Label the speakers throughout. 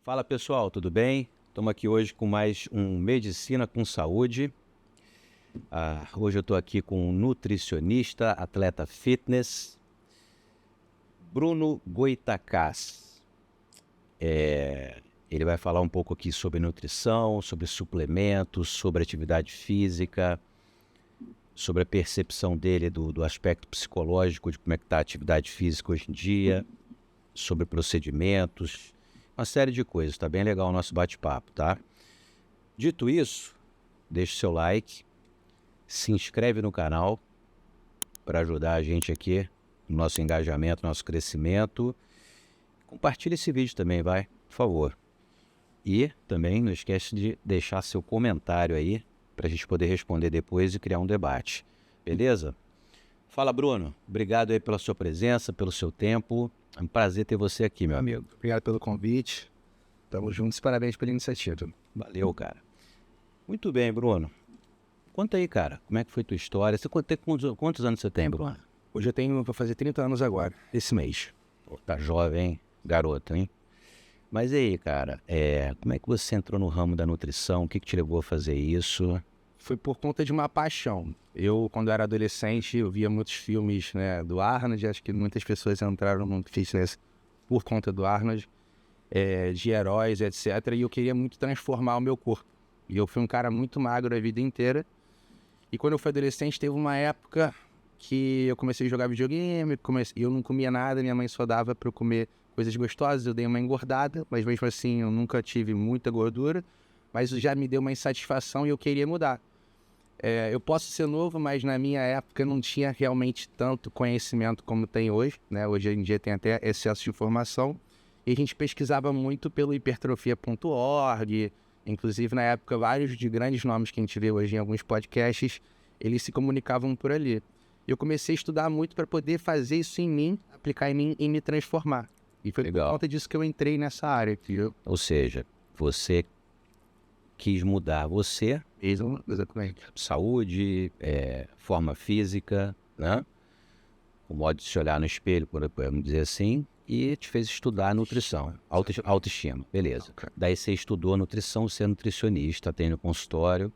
Speaker 1: Fala pessoal, tudo bem? Estamos aqui hoje com mais um Medicina com Saúde. Hoje eu estou aqui com um nutricionista, atleta fitness, Bruno Goitacás. Ele vai falar um pouco aqui sobre nutrição, sobre suplementos, sobre atividade física, sobre a percepção dele do aspecto psicológico, de como é que está a atividade física hoje em dia, sobre procedimentos, uma série de coisas. Tá bem legal o nosso bate-papo, tá? Dito isso, deixe seu like, se inscreve no canal para ajudar a gente aqui no nosso engajamento, nosso crescimento. Compartilhe esse vídeo também, vai, por favor. E também não esquece de deixar seu comentário aí para a gente poder responder depois e criar um debate. Beleza? Fala, Bruno. Obrigado aí pela sua presença, pelo seu tempo. É um prazer ter você aqui, meu amigo.
Speaker 2: Obrigado pelo convite. Tamo juntos, parabéns pela iniciativa.
Speaker 1: Valeu, cara. Muito bem, Bruno. Conta aí, cara, como é que foi tua história? Quantos anos você tem, Bruno?
Speaker 2: Hoje vou fazer 30 anos agora, esse mês.
Speaker 1: Pô, tá jovem, hein? Garoto, hein? Mas e aí, cara, como é que você entrou no ramo da nutrição? O que te levou a fazer isso?
Speaker 2: Foi por conta de uma paixão. Eu, quando era adolescente, eu via muitos filmes, né, do Arnold. Acho que muitas pessoas entraram no mundo fitness por conta do Arnold, de heróis, etc. E eu queria muito transformar o meu corpo. E eu fui um cara muito magro a vida inteira. E quando eu fui adolescente, teve uma época que eu comecei a jogar videogame, eu não comia nada, minha mãe só dava para eu comer coisas gostosas, eu dei uma engordada, mas mesmo assim eu nunca tive muita gordura, mas já me deu uma insatisfação e eu queria mudar. Eu posso ser novo, mas na minha época não tinha realmente tanto conhecimento como tem hoje, né? Hoje em dia tem até excesso de informação, e a gente pesquisava muito pelo hipertrofia.org, inclusive na época vários de grandes nomes que a gente vê hoje em alguns podcasts, eles se comunicavam por ali. Eu comecei a estudar muito para poder fazer isso em mim, aplicar em mim e me transformar. E foi
Speaker 1: Legal.
Speaker 2: Por conta disso que eu entrei nessa área.
Speaker 1: Ou seja, você quis mudar você,
Speaker 2: Exatamente.
Speaker 1: saúde, forma física, né? O modo de se olhar no espelho, podemos dizer assim, e te fez estudar nutrição, autoestima, beleza. Daí você estudou nutrição, você é nutricionista, tem no consultório,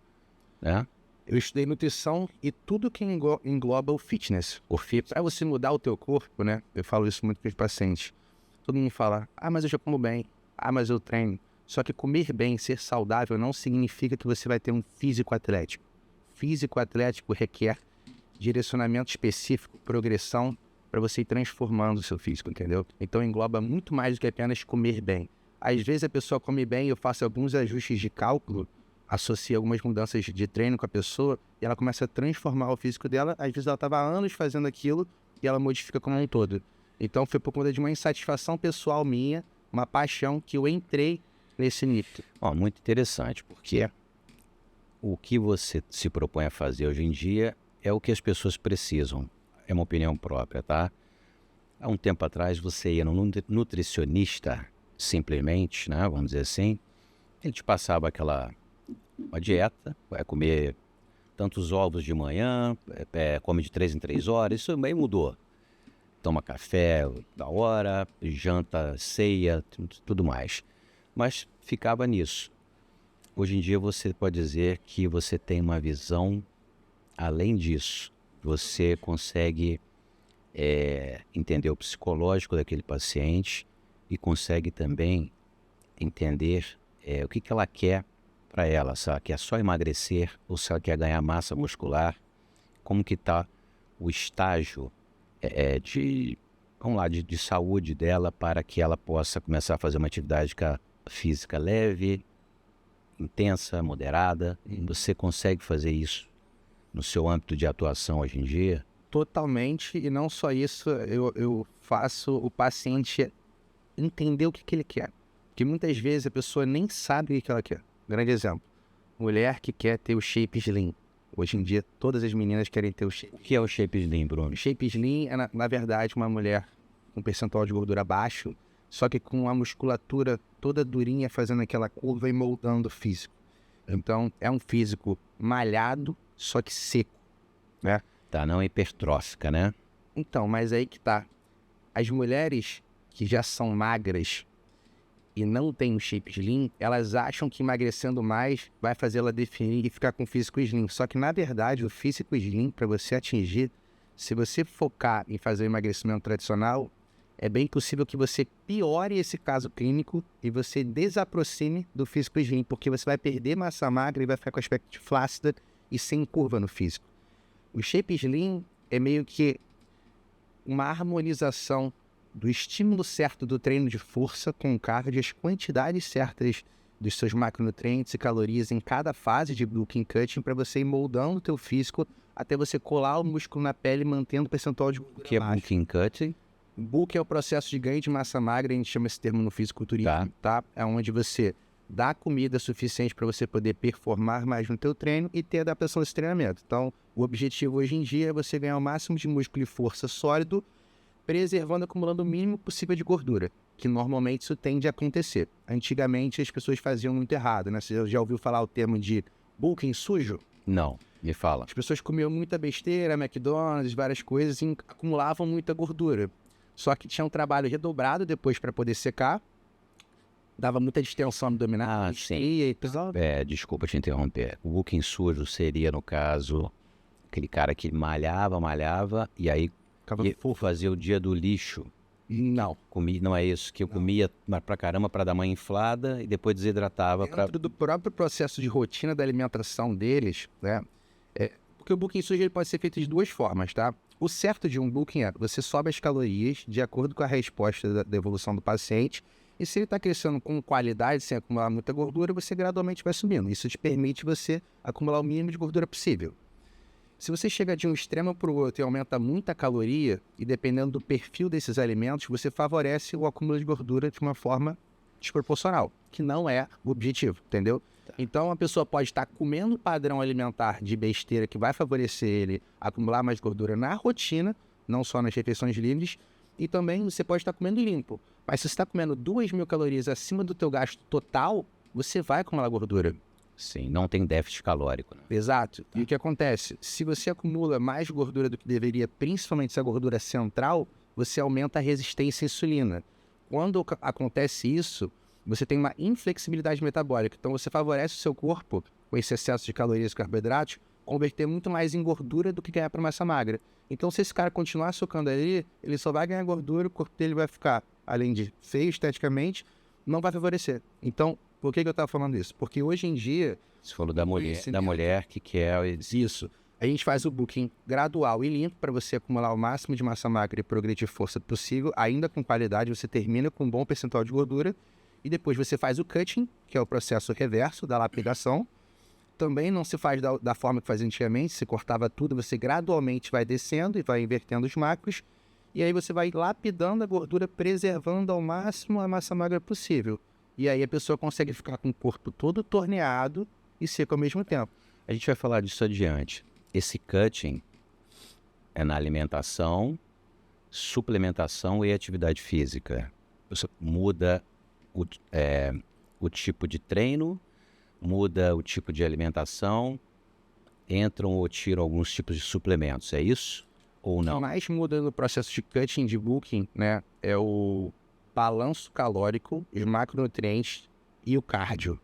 Speaker 1: né?
Speaker 2: Eu estudei nutrição e tudo que engloba o fitness. Para você mudar o teu corpo, né? Eu falo isso muito para os pacientes. Todo mundo fala, mas eu já como bem, mas eu treino. Só que comer bem, ser saudável, não significa que você vai ter um físico atlético. Físico atlético requer direcionamento específico, progressão, para você ir transformando o seu físico, entendeu? Então engloba muito mais do que apenas comer bem. Às vezes a pessoa come bem, eu faço alguns ajustes de cálculo, associo algumas mudanças de treino com a pessoa e ela começa a transformar o físico dela. Às vezes ela estava há anos fazendo aquilo e ela modifica como um todo. Então foi por conta de uma insatisfação pessoal minha, uma paixão que eu entrei nesse nível.
Speaker 1: Muito interessante, porque o que você se propõe a fazer hoje em dia é o que as pessoas precisam. É uma opinião própria, tá? Há um tempo atrás você ia num nutricionista, simplesmente, né? Vamos dizer assim, ele te passava uma dieta, vai comer tantos ovos de manhã, come de 3 em 3 horas, isso também mudou. Toma café da hora, janta, ceia, tudo mais. Mas ficava nisso. Hoje em dia você pode dizer que você tem uma visão além disso. Você consegue entender o psicológico daquele paciente e consegue também entender o que ela quer para ela. Se ela quer só emagrecer ou se ela quer ganhar massa muscular, como que está o estágio de saúde dela para que ela possa começar a fazer uma atividade física leve, intensa, moderada. E você consegue fazer isso no seu âmbito de atuação hoje em dia?
Speaker 2: Totalmente, e não só isso, eu faço o paciente entender o que ele quer. Porque muitas vezes a pessoa nem sabe o que ela quer. Grande exemplo, mulher que quer ter o shape slim. Hoje em dia, todas as meninas querem ter o shape.
Speaker 1: O que é o shape slim, Bruno?
Speaker 2: O shape slim é, na verdade, uma mulher com percentual de gordura baixo, só que com a musculatura toda durinha, fazendo aquela curva e moldando o físico. Então, é um físico malhado, só que seco, né?
Speaker 1: Tá, não hipertrófica, né?
Speaker 2: Então, mas aí que tá. As mulheres que já são magras e não tem um shape slim, elas acham que emagrecendo mais vai fazer ela definir e ficar com físico slim. Só que, na verdade, o físico slim, para você atingir, se você focar em fazer o emagrecimento tradicional, é bem possível que você piore esse caso clínico e você desaproxime do físico slim, porque você vai perder massa magra e vai ficar com aspecto flácida e sem curva no físico. O shape slim é meio que uma harmonização do estímulo certo do treino de força com o cardio, as quantidades certas dos seus macronutrientes e calorias em cada fase de bulking cutting para você ir moldando o teu físico até você colar o músculo na pele mantendo o percentual de gordura
Speaker 1: O que é
Speaker 2: baixo.
Speaker 1: bulking cutting?
Speaker 2: Bulk é o processo de ganho de massa magra, a gente chama esse termo no fisiculturismo, tá? É onde você dá comida suficiente para você poder performar mais no teu treino e ter adaptação desse treinamento. Então, o objetivo hoje em dia é você ganhar o máximo de músculo e força sólido, preservando, acumulando o mínimo possível de gordura, que normalmente isso tende a acontecer. Antigamente as pessoas faziam muito errado, né? Você já ouviu falar o termo de bulking sujo?
Speaker 1: Não, me fala.
Speaker 2: As pessoas comiam muita besteira, McDonald's, várias coisas e acumulavam muita gordura. Só que tinha um trabalho redobrado depois para poder secar, dava muita distensão abdominal,
Speaker 1: sim.
Speaker 2: e
Speaker 1: Desculpa te interromper. O bulking sujo seria, no caso, aquele cara que malhava, e aí fazia o dia do lixo.
Speaker 2: Não.
Speaker 1: Não é isso, que eu comia pra caramba pra dar uma inflada e depois desidratava.
Speaker 2: Dentro do próprio processo de rotina da alimentação deles, né? Porque o bulking sujo ele pode ser feito de duas formas, tá? O certo de um bulking é você sobe as calorias de acordo com a resposta da evolução do paciente e se ele está crescendo com qualidade, sem acumular muita gordura, você gradualmente vai subindo. Isso te permite você acumular o mínimo de gordura possível. Se você chega de um extremo para o outro e aumenta muita caloria, e dependendo do perfil desses alimentos, você favorece o acúmulo de gordura de uma forma desproporcional, que não é o objetivo, entendeu? Então, a pessoa pode estar comendo padrão alimentar de besteira que vai favorecer ele acumular mais gordura na rotina, não só nas refeições livres, e também você pode estar comendo limpo. Mas se você está comendo 2.000 calorias acima do teu gasto total, você vai acumular gordura.
Speaker 1: Sim, não tem déficit calórico. Né?
Speaker 2: Exato. E o que acontece? Se você acumula mais gordura do que deveria, principalmente essa gordura central, você aumenta a resistência à insulina. Quando acontece isso, você tem uma inflexibilidade metabólica. Então, você favorece o seu corpo, com esse excesso de calorias e carboidratos, converter muito mais em gordura do que ganhar para massa magra. Então, se esse cara continuar socando ali, ele só vai ganhar gordura, o corpo dele vai ficar, além de feio esteticamente, não vai favorecer. Então, por que eu estava falando isso? Porque hoje em dia...
Speaker 1: Você falou da mulher que quer...
Speaker 2: Isso. A gente faz o bulking gradual e limpo para você acumular o máximo de massa magra e progredir força possível, ainda com qualidade, você termina com um bom percentual de gordura, e depois você faz o cutting, que é o processo reverso da lapidação. Também não se faz da forma que fazia antigamente, se cortava tudo, você gradualmente vai descendo e vai invertendo os macros, e aí você vai lapidando a gordura, preservando ao máximo a massa magra possível. E aí a pessoa consegue ficar com o corpo todo torneado e seco ao mesmo tempo.
Speaker 1: A gente vai falar disso adiante. Esse cutting é na alimentação, suplementação e atividade física. Você muda o tipo de treino, muda o tipo de alimentação, entram ou tiram alguns tipos de suplementos, é isso? Ou não?
Speaker 2: O que mais muda no processo de cutting, de bulking, né, é o balanço calórico, os macronutrientes e o cardio.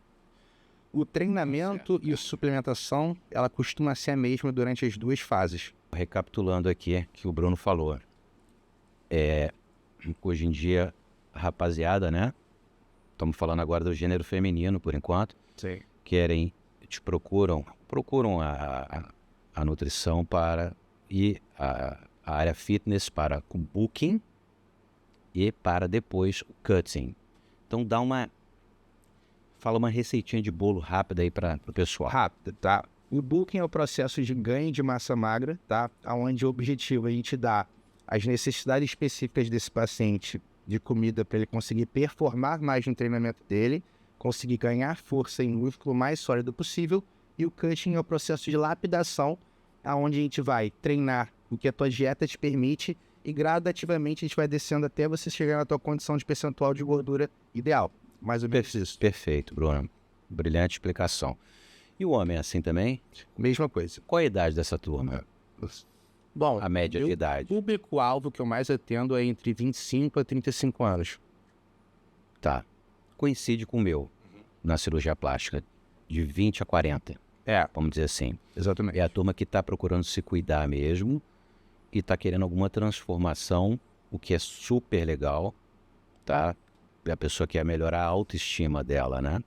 Speaker 2: O treinamento e a suplementação, ela costuma ser a mesma durante as duas fases.
Speaker 1: Recapitulando aqui que o Bruno falou. Hoje em dia, a rapaziada, né? Estamos falando agora do gênero feminino, por enquanto.
Speaker 2: Sim.
Speaker 1: Procuram a nutrição para e a área fitness para o bulking e para depois o cutting. Então fala uma receitinha de bolo rápida aí para o pessoal.
Speaker 2: Rápida, tá? O bulking é o processo de ganho de massa magra, tá? Onde o objetivo é a gente dar as necessidades específicas desse paciente de comida para ele conseguir performar mais no treinamento dele, conseguir ganhar força em músculo o mais sólido possível, e o cutting é o processo de lapidação, onde a gente vai treinar o que a tua dieta te permite e gradativamente a gente vai descendo até você chegar na tua condição de percentual de gordura ideal. Mais ou menos isso.
Speaker 1: Perfeito, Bruno. Brilhante explicação. E o homem é assim também?
Speaker 2: Mesma coisa.
Speaker 1: Qual a idade dessa turma?
Speaker 2: Bom,
Speaker 1: a média de idade.
Speaker 2: O público-alvo que eu mais atendo é entre 25 a 35 anos.
Speaker 1: Tá. coincide com o meu na cirurgia plástica, de 20 a 40, vamos dizer assim.
Speaker 2: Exatamente.
Speaker 1: É a turma que está procurando se cuidar mesmo e está querendo alguma transformação, o que é super legal, tá? A pessoa quer melhorar a autoestima dela, né?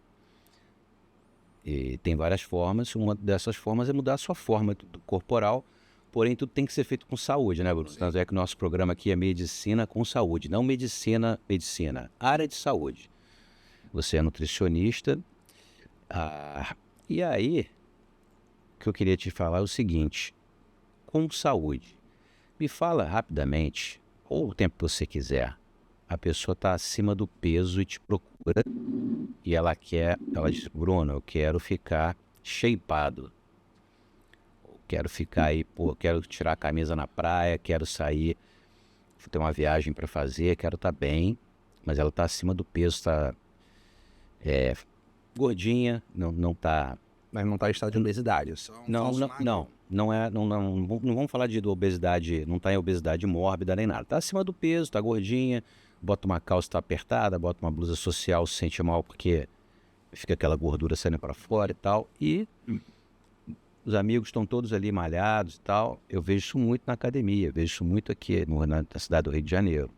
Speaker 1: E tem várias formas, uma dessas formas é mudar a sua forma corporal, porém tudo tem que ser feito com saúde, né, Bruno? Tanto é que o nosso programa aqui é medicina com saúde, não medicina, área de saúde. Você é nutricionista, e aí, o que eu queria te falar é o seguinte, com saúde, me fala rapidamente, ou o tempo que você quiser, a pessoa está acima do peso e te procura, e ela diz, Bruno, eu quero ficar shapeado, quero ficar aí, quero tirar a camisa na praia, quero sair, ter uma viagem para fazer, quero estar bem, mas ela está acima do peso, está gordinha, não está...
Speaker 2: Mas não está em estado de obesidade.
Speaker 1: Não vamos falar de obesidade, não está em obesidade mórbida nem nada. Está acima do peso, está gordinha, bota uma calça, está apertada, bota uma blusa social, se sente mal porque fica aquela gordura saindo para fora e tal. E os amigos estão todos ali malhados e tal. Eu vejo isso muito na academia, vejo isso muito aqui na cidade do Rio de Janeiro.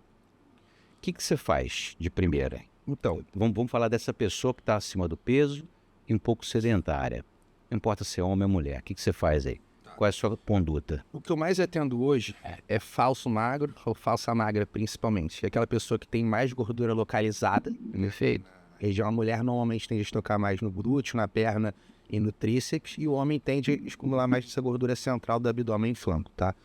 Speaker 1: O que você faz de primeira?
Speaker 2: Então,
Speaker 1: vamos falar dessa pessoa que está acima do peso e um pouco sedentária. Não importa se é homem ou mulher. O que você faz aí? Qual é a sua conduta?
Speaker 2: o que eu mais atendo hoje é falso magro ou falsa magra, principalmente. É aquela pessoa que tem mais gordura localizada, perfeito? A mulher normalmente tende a estocar mais no glúteo, na perna e no tríceps, e o homem tende a acumular mais essa gordura central do abdômen e flanco, tá?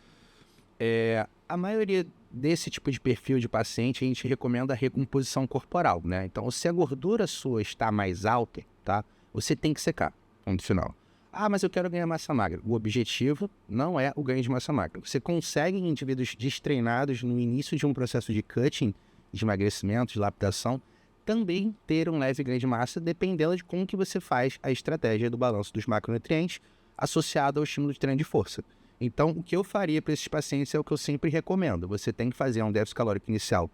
Speaker 2: A maioria desse tipo de perfil de paciente, a gente recomenda a recomposição corporal, né? Então, se a gordura sua está mais alta, tá? Você tem que secar, ponto final. Mas eu quero ganhar massa magra. O objetivo não é o ganho de massa magra. Você consegue em indivíduos destreinados no início de um processo de cutting, de emagrecimento, de lapidação, também ter um leve ganho de massa, dependendo de como que você faz a estratégia do balanço dos macronutrientes associado ao estímulo de treino de força. Então, o que eu faria para esses pacientes é o que eu sempre recomendo. Você tem que fazer um déficit calórico inicial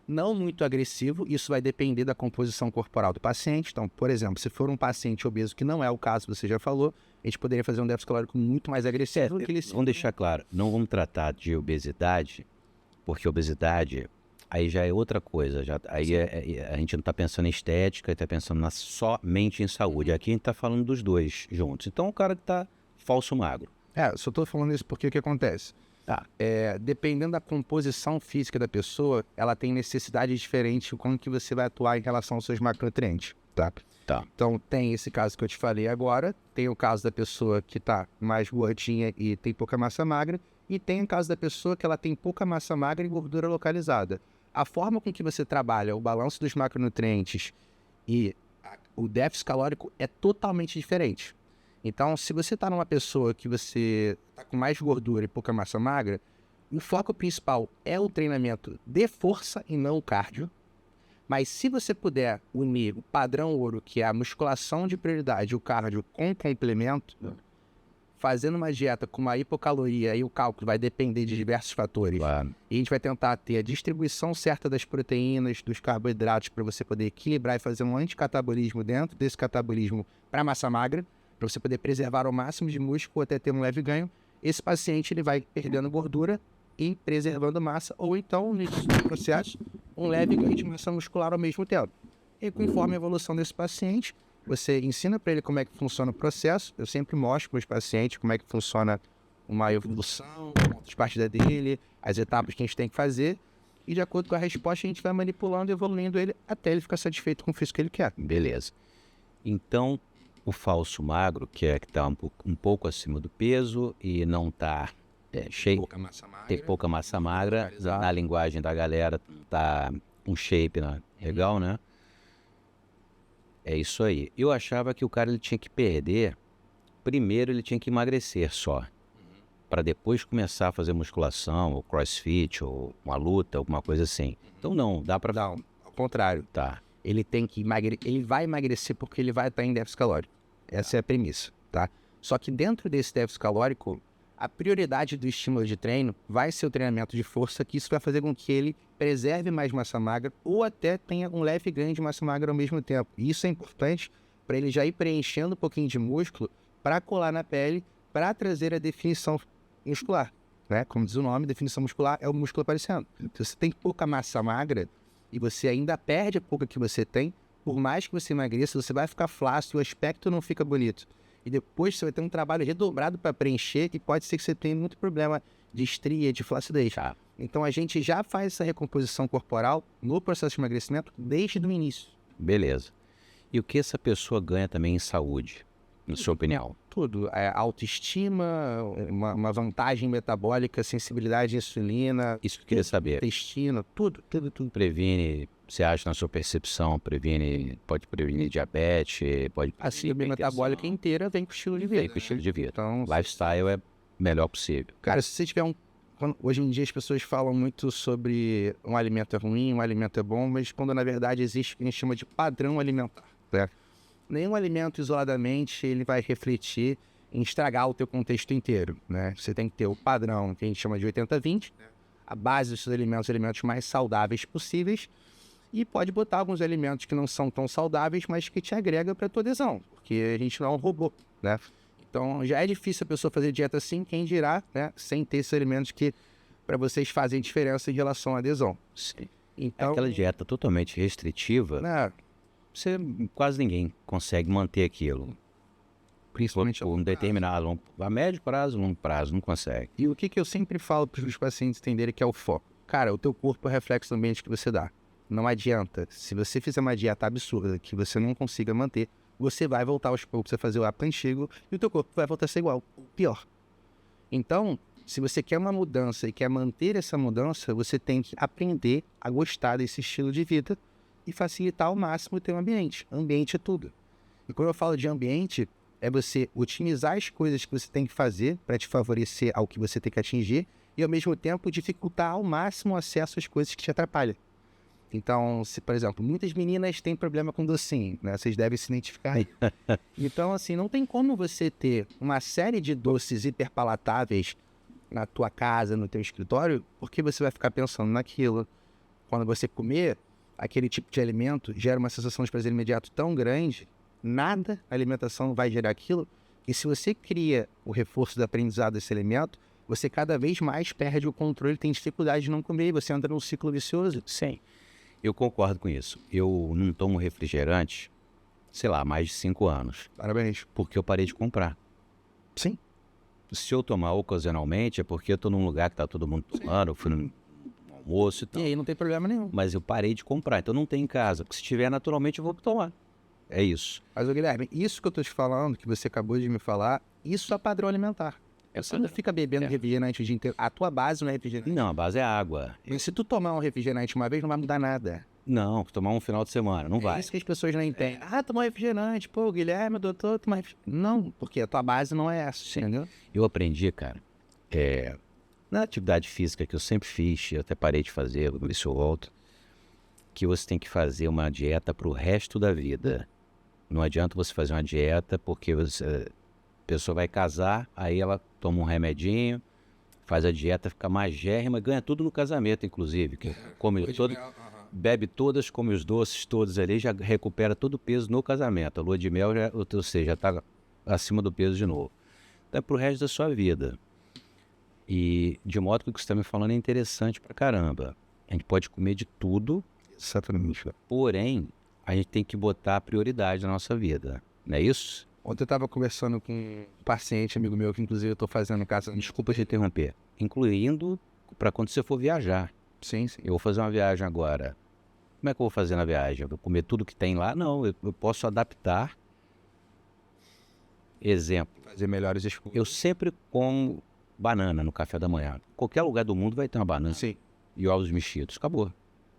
Speaker 2: não muito agressivo, isso vai depender da composição corporal do paciente. Então, por exemplo, se for um paciente obeso, que não é o caso, você já falou, a gente poderia fazer um déficit calórico muito mais agressivo.
Speaker 1: Vamos deixar claro, não vamos tratar de obesidade, porque obesidade aí já é outra coisa. Aí a gente não está pensando em estética, está pensando somente em saúde. Aqui a gente está falando dos dois juntos. Então, o cara que está falso magro.
Speaker 2: Só estou falando isso porque o que acontece? Dependendo da composição física da pessoa, ela tem necessidades diferentes como que você vai atuar em relação aos seus macronutrientes, tá? Então, tem esse caso que eu te falei agora, tem o caso da pessoa que está mais gordinha e tem pouca massa magra, e tem o caso da pessoa que ela tem pouca massa magra e gordura localizada. A forma com que você trabalha o balanço dos macronutrientes e o déficit calórico é totalmente diferente. Então, se você está numa pessoa que você está com mais gordura e pouca massa magra, o foco principal é o treinamento de força e não o cardio. Mas se você puder unir o padrão ouro, que é a musculação de prioridade e o cardio com complemento, fazendo uma dieta com uma hipocaloria, e o cálculo vai depender de diversos fatores.
Speaker 1: Claro.
Speaker 2: E a gente vai tentar ter a distribuição certa das proteínas, dos carboidratos, para você poder equilibrar e fazer um anticatabolismo dentro desse catabolismo para massa magra, para você poder preservar o máximo de músculo até ter um leve ganho. Esse paciente ele vai perdendo gordura e preservando massa, ou então, nesse processo, um leve ganho de massa muscular ao mesmo tempo. E conforme a evolução desse paciente, você ensina para ele como é que funciona o processo. Eu sempre mostro para os pacientes como é que funciona uma evolução, as partes dele, as etapas que a gente tem que fazer, e de acordo com a resposta a gente vai manipulando e evoluindo ele até ele ficar satisfeito com o físico que ele quer.
Speaker 1: Beleza. Então, o falso magro, que está um pouco acima do peso e não está cheio, tem pouca massa magra, na linguagem da galera tá um shape legal, né? É isso aí. Eu achava que o cara ele tinha que perder, primeiro ele tinha que emagrecer só, para depois começar a fazer musculação, ou crossfit, ou uma luta, alguma coisa assim. Então não, dá para...
Speaker 2: Não, ao contrário.
Speaker 1: Tá.
Speaker 2: Ele tem que ele vai emagrecer porque ele vai estar em déficit calórico. Essa é a premissa, tá? Só que dentro desse déficit calórico, a prioridade do estímulo de treino vai ser o treinamento de força, que isso vai fazer com que ele preserve mais massa magra ou até tenha um leve ganho de massa magra ao mesmo tempo. E isso é importante para ele já ir preenchendo um pouquinho de músculo para colar na pele, para trazer a definição muscular, né? Como diz o nome, definição muscular é o músculo aparecendo. Se você tem pouca massa magra e você ainda perde a pouca que você tem, por mais que você emagreça, você vai ficar flácido, o aspecto não fica bonito. E depois você vai ter um trabalho redobrado para preencher e pode ser que você tenha muito problema de estria, de flacidez. Então a gente já faz essa recomposição corporal no processo de emagrecimento desde o início.
Speaker 1: Beleza. E o que essa pessoa ganha também em saúde, na sua opinião?
Speaker 2: Tudo. Autoestima, uma vantagem metabólica, sensibilidade à insulina.
Speaker 1: Isso que eu queria saber.
Speaker 2: Intestino, tudo.
Speaker 1: Previne, você acha na sua percepção, pode prevenir diabetes, pode...
Speaker 2: A síndrome metabólica inteira vem com o estilo de vida.
Speaker 1: Vem com o estilo de vida.
Speaker 2: Então,
Speaker 1: Lifestyle é melhor possível.
Speaker 2: cara, se você tiver hoje em dia as pessoas falam muito sobre um alimento é ruim, um alimento é bom, mas quando na verdade existe o que a gente chama de padrão alimentar. Certo? Nenhum alimento isoladamente ele vai refletir em estragar o teu contexto inteiro, né? Você tem que ter o padrão que a gente chama de 80-20, a base dos seus alimentos mais saudáveis possíveis, e pode botar alguns alimentos que não são tão saudáveis, mas que te agrega para a tua adesão, porque a gente não é um robô, né? Então já é difícil a pessoa fazer dieta assim, quem dirá, né? Sem ter esses alimentos que para vocês fazem diferença em relação à adesão.
Speaker 1: Sim.
Speaker 2: Então,
Speaker 1: Aquela dieta totalmente restritiva,
Speaker 2: né?
Speaker 1: quase ninguém consegue manter aquilo.
Speaker 2: Principalmente
Speaker 1: por um determinado a médio prazo, longo prazo, não consegue.
Speaker 2: E o que eu sempre falo para os pacientes entenderem que é o foco? Cara, o teu corpo é reflexo do ambiente que você dá. Não adianta. Se você fizer uma dieta absurda que você não consiga manter, você vai voltar aos poucos a fazer o hábito antigo e o teu corpo vai voltar a ser igual, ou pior. Então, se você quer uma mudança e quer manter essa mudança, você tem que aprender a gostar desse estilo de vida e facilitar ao máximo o teu ambiente. Ambiente é tudo. E quando eu falo de ambiente, é você otimizar as coisas que você tem que fazer para te favorecer ao que você tem que atingir e, ao mesmo tempo, dificultar ao máximo o acesso às coisas que te atrapalham. Então, se, por exemplo, muitas meninas têm problema com docinho, né? Vocês devem se identificar aí. Então, assim, não tem como você ter uma série de doces hiperpalatáveis na tua casa, no teu escritório, porque você vai ficar pensando naquilo. Quando você comer, aquele tipo de alimento gera uma sensação de prazer imediato tão grande, nada na alimentação vai gerar aquilo, e se você cria o reforço do aprendizado desse alimento, você cada vez mais perde o controle, tem dificuldade de não comer, e você entra num ciclo vicioso.
Speaker 1: Sim, eu concordo com isso. Eu não tomo refrigerante, sei lá, há mais de 5 anos.
Speaker 2: Parabéns.
Speaker 1: Porque eu parei de comprar.
Speaker 2: Sim.
Speaker 1: Se eu tomar ocasionalmente, é porque eu tô num lugar que tá todo mundo tomando, eu fui no almoço e tal.
Speaker 2: E aí não tem problema nenhum.
Speaker 1: Mas eu parei de comprar, então não tem em casa. Porque se tiver, naturalmente, eu vou tomar. É isso.
Speaker 2: Mas, ô Guilherme, isso que eu tô te falando, que você acabou de me falar, isso é padrão alimentar. Você não fica bebendo refrigerante o dia inteiro. A tua base não é refrigerante.
Speaker 1: Não, a base é água.
Speaker 2: Mas se tu tomar um refrigerante uma vez, não vai mudar nada.
Speaker 1: Não, tomar um final de semana, não vai.
Speaker 2: É isso que as pessoas não entendem. Tomar refrigerante, pô, o Guilherme, doutor, tomar refrigerante. Não, porque a tua base não é essa, entendeu?
Speaker 1: Eu aprendi, cara, na atividade física que eu sempre fiz, eu até parei de fazer, vou ver se eu volto, que você tem que fazer uma dieta pro resto da vida. Não adianta você fazer uma dieta porque a pessoa vai casar, aí ela toma um remedinho, faz a dieta, fica magérrima, ganha tudo no casamento, inclusive. Que come todo, bebe todas, come os doces todos ali, já recupera todo o peso no casamento. A lua de mel, ou seja, já está acima do peso de novo. Então é pro resto da sua vida. E de modo que o que você está me falando é interessante pra caramba. A gente pode comer de tudo,
Speaker 2: Exatamente.
Speaker 1: porém, a gente tem que botar a prioridade na nossa vida. Não é isso?
Speaker 2: Ontem eu estava conversando com um paciente, amigo meu, que inclusive eu estou fazendo caso.
Speaker 1: Desculpa te interromper. Incluindo para quando você for viajar.
Speaker 2: Sim, sim.
Speaker 1: Eu vou fazer uma viagem agora. Como é que eu vou fazer na viagem? Eu vou comer tudo que tem lá? Não, eu posso adaptar. Exemplo.
Speaker 2: Fazer melhores escolhas.
Speaker 1: Eu sempre como banana no café da manhã. Qualquer lugar do mundo vai ter uma banana.
Speaker 2: Sim.
Speaker 1: E ovos mexidos. Acabou.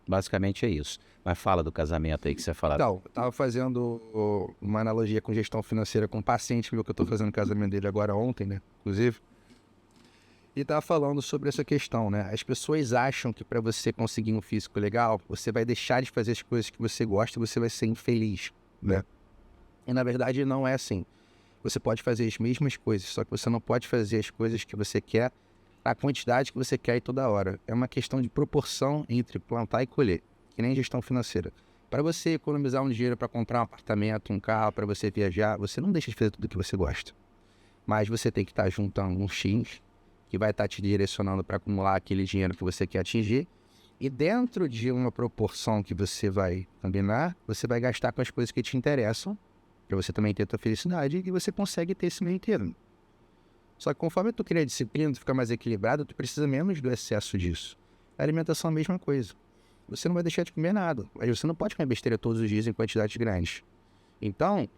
Speaker 1: Basicamente é isso. Mas fala do casamento aí que você fala.
Speaker 2: Então, eu estava fazendo uma analogia com gestão financeira com um paciente meu que eu estou fazendo o casamento dele agora ontem, né? Inclusive. E estava falando sobre essa questão, né? As pessoas acham que para você conseguir um físico legal, você vai deixar de fazer as coisas que você gosta e você vai ser infeliz, né? E na verdade não é assim. você pode fazer as mesmas coisas, só que você não pode fazer as coisas que você quer na quantidade que você quer e toda hora. É uma questão de proporção entre plantar e colher, que nem gestão financeira. Para você economizar um dinheiro para comprar um apartamento, um carro, para você viajar, você não deixa de fazer tudo o que você gosta. Mas você tem que estar juntando um X que vai estar te direcionando para acumular aquele dinheiro que você quer atingir. E dentro de uma proporção que você vai combinar, você vai gastar com as coisas que te interessam, para você também ter a tua felicidade, e você consegue ter esse meio termo. Só que conforme tu cria disciplina, tu fica mais equilibrado, tu precisa menos do excesso disso. A alimentação é a mesma coisa. Você não vai deixar de comer nada, mas você não pode comer besteira todos os dias em quantidades grandes. Então,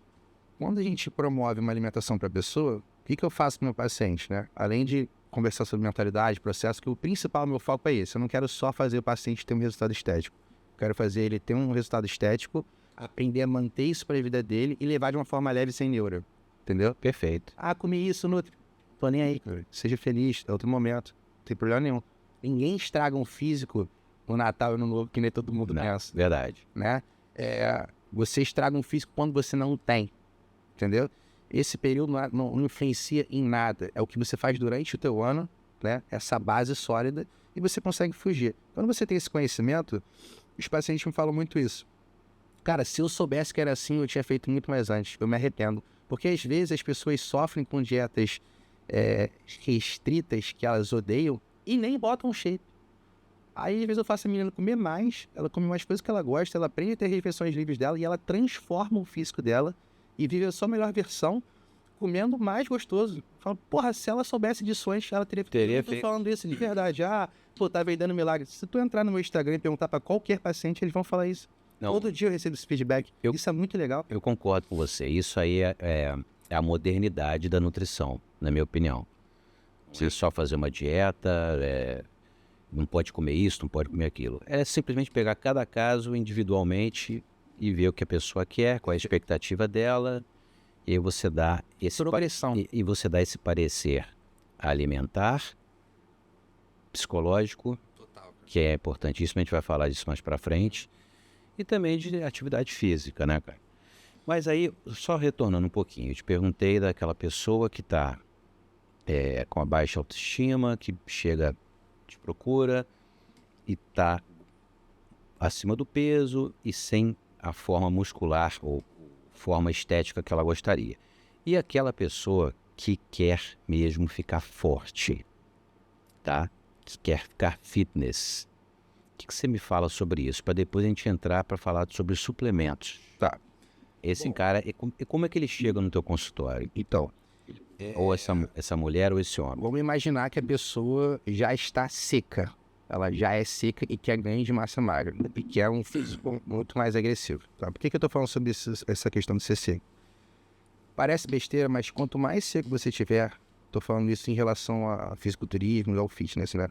Speaker 2: quando a gente promove uma alimentação para a pessoa, o que eu faço com o meu paciente, né? Além de conversar sobre mentalidade, processo, que o principal, meu foco é esse. Eu não quero só fazer o paciente ter um resultado estético. Eu quero fazer ele ter um resultado estético, aprender a manter isso para a vida dele e levar de uma forma leve, sem neura. Entendeu?
Speaker 1: Perfeito.
Speaker 2: Ah, comi isso, nutri. Tô nem aí, cara. Seja feliz, é outro momento. Não tem problema nenhum. Ninguém estraga um físico no Natal e no Novo, que nem todo mundo pensa.
Speaker 1: Verdade.
Speaker 2: Né? Você estraga um físico quando você não tem. Entendeu? Esse período não influencia em nada. É o que você faz durante o teu ano, né? Essa base sólida, e você consegue fugir. Quando você tem esse conhecimento, os pacientes me falam muito isso. Cara, se eu soubesse que era assim, eu tinha feito muito mais antes. Eu me arrependo. Porque às vezes as pessoas sofrem com dietas restritas que elas odeiam e nem botam shape. Aí, às vezes, eu faço a menina comer mais, ela come mais coisas que ela gosta, ela aprende a ter refeições livres dela e ela transforma o físico dela e vive a sua melhor versão comendo mais gostoso. Fala, porra, se ela soubesse disso antes, ela teria
Speaker 1: feito.
Speaker 2: Eu tô falando isso de verdade. Tá vendendo milagre. Se tu entrar no meu Instagram e perguntar pra qualquer paciente, eles vão falar isso.
Speaker 1: Não.
Speaker 2: Todo dia eu recebo esse feedback. Isso é muito legal.
Speaker 1: Eu concordo com você. Isso aí é a modernidade da nutrição, na minha opinião. Você só fazer uma dieta, não pode comer isso, não pode comer aquilo. É simplesmente pegar cada caso individualmente e ver o que a pessoa quer, qual é a expectativa dela, e aí você dá esse
Speaker 2: Progressão.
Speaker 1: E você dá esse parecer alimentar, psicológico, que é importantíssimo, a gente vai falar disso mais pra frente, e também de atividade física, né, cara? Mas aí, só retornando um pouquinho, eu te perguntei daquela pessoa que está com a baixa autoestima, que chega, te procura e está acima do peso e sem a forma muscular ou forma estética que ela gostaria. E aquela pessoa que quer mesmo ficar forte, tá? Que quer ficar fitness. O que você me fala sobre isso? Para depois a gente entrar para falar sobre suplementos.
Speaker 2: Tá.
Speaker 1: Esse cara, e como é que ele chega no teu consultório?
Speaker 2: Então,
Speaker 1: Ou essa mulher ou esse homem?
Speaker 2: vamos imaginar que a pessoa já está seca. Ela já é seca e quer ganho de massa magra. E quer um físico muito mais agressivo. Tá? Por que eu estou falando sobre essa questão de ser seco? Parece besteira, mas quanto mais seco você tiver, estou falando isso em relação a fisiculturismo e ao fitness, né?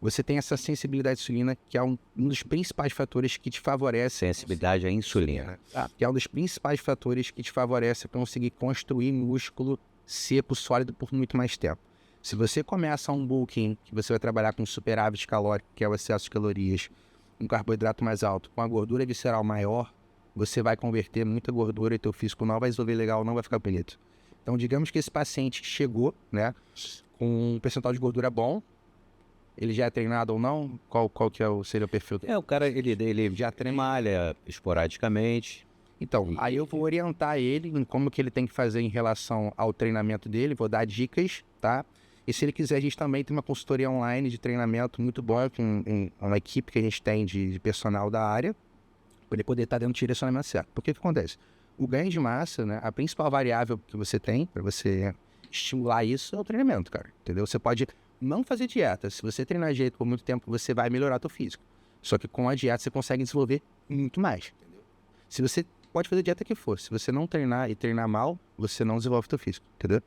Speaker 2: Você tem essa sensibilidade à insulina, que é um dos principais fatores que te favorece.
Speaker 1: Sensibilidade à insulina.
Speaker 2: Que é um dos principais fatores que te favorece para conseguir construir músculo seco, sólido por muito mais tempo. Se você começa um bulking, que você vai trabalhar com superávit calórico, que é o excesso de calorias, um carboidrato mais alto, com a gordura visceral maior, você vai converter muita gordura e teu físico não vai resolver legal, não vai ficar bonito. Então, digamos que esse paciente chegou, né, com um percentual de gordura bom, ele já é treinado ou não? Qual que seria o perfil dele?
Speaker 1: O cara, ele já malha esporadicamente.
Speaker 2: Então, aí eu vou orientar ele em como que ele tem que fazer em relação ao treinamento dele, vou dar dicas, tá? E se ele quiser, a gente também tem uma consultoria online de treinamento muito boa, com uma equipe que a gente tem de personal da área, para ele poder estar dando o direcionamento certo. Porque o que acontece? O ganho de massa, né, a principal variável que você tem para você estimular isso é o treinamento, cara, entendeu? Você pode não fazer dieta. Se você treinar direito por muito tempo, você vai melhorar teu físico. Só que com a dieta você consegue desenvolver muito mais, entendeu? Se você pode fazer dieta que for, se você não treinar e treinar mal, você não desenvolve teu físico, entendeu?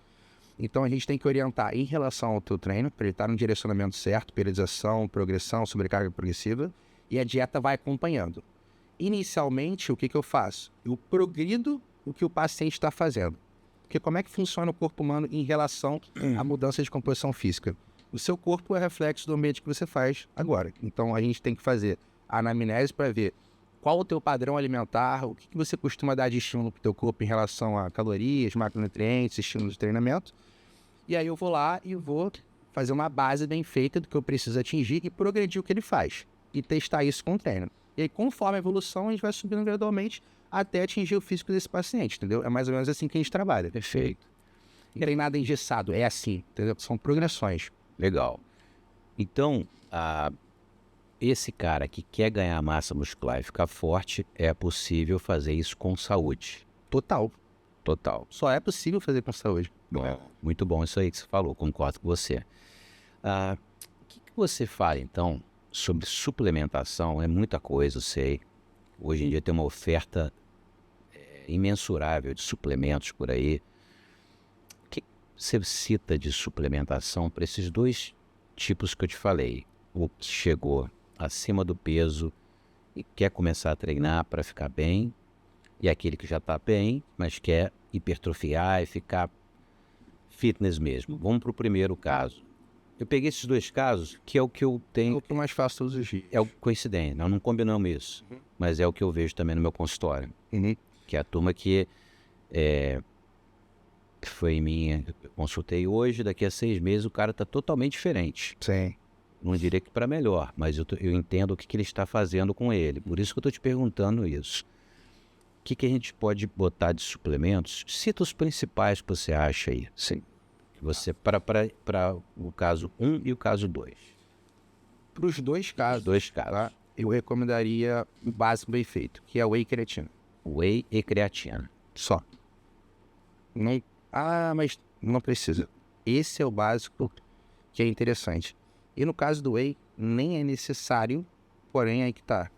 Speaker 2: Então a gente tem que orientar em relação ao teu treino, para ele estar no direcionamento certo, periodização, progressão, sobrecarga progressiva, e a dieta vai acompanhando. Inicialmente, o que eu faço? Eu progrido o que o paciente está fazendo. Porque como é que funciona o corpo humano em relação à mudança de composição física? O seu corpo é reflexo do ambiente que você faz agora. Então a gente tem que fazer a anamnese para ver qual o teu padrão alimentar, o que você costuma dar de estímulo pro teu corpo em relação a calorias, macronutrientes, estímulo de treinamento. E aí eu vou lá e vou fazer uma base bem feita do que eu preciso atingir e progredir o que ele faz. E testar isso com o treino. E aí, conforme a evolução, a gente vai subindo gradualmente até atingir o físico desse paciente, entendeu? É mais ou menos assim que a gente trabalha.
Speaker 1: Perfeito.
Speaker 2: Não tem nada engessado, é assim, entendeu? São progressões.
Speaker 1: Legal. Então, esse cara que quer ganhar massa muscular e ficar forte, é possível fazer isso com saúde.
Speaker 2: Total.
Speaker 1: Total.
Speaker 2: Só é possível fazer com saúde.
Speaker 1: Bom, muito bom isso aí que você falou, concordo com você. O que você fala, então, sobre suplementação? É muita coisa, eu sei. Hoje em dia tem uma oferta imensurável de suplementos por aí. O que você cita de suplementação para esses dois tipos que eu te falei? O que chegou acima do peso e quer começar a treinar para ficar bem, e aquele que já está bem, mas quer hipertrofiar e ficar fitness mesmo. Vamos para o primeiro caso. Eu peguei esses dois casos, que é o que eu
Speaker 2: É
Speaker 1: tenho...
Speaker 2: o que eu mais faço todos os dias.
Speaker 1: É o coincidente, nós não combinamos isso, mas é o que eu vejo também no meu consultório. Que é a turma que foi minha, eu consultei hoje, daqui a 6 meses o cara está totalmente diferente.
Speaker 2: Sim.
Speaker 1: Não diria que para melhor, mas eu entendo o que ele está fazendo com ele. Por isso que eu estou te perguntando isso. O que a gente pode botar de suplementos? Cita os principais que você acha aí.
Speaker 2: Sim.
Speaker 1: Que você, para o caso 1 e o caso 2.
Speaker 2: Para os dois casos,
Speaker 1: Os dois casos.
Speaker 2: tá? Eu recomendaria o básico bem feito, que é o whey creatina.
Speaker 1: Whey e creatina.
Speaker 2: Só. Não... mas não precisa. Esse é o básico que é interessante. E no caso do whey, nem é necessário, porém aí que tá.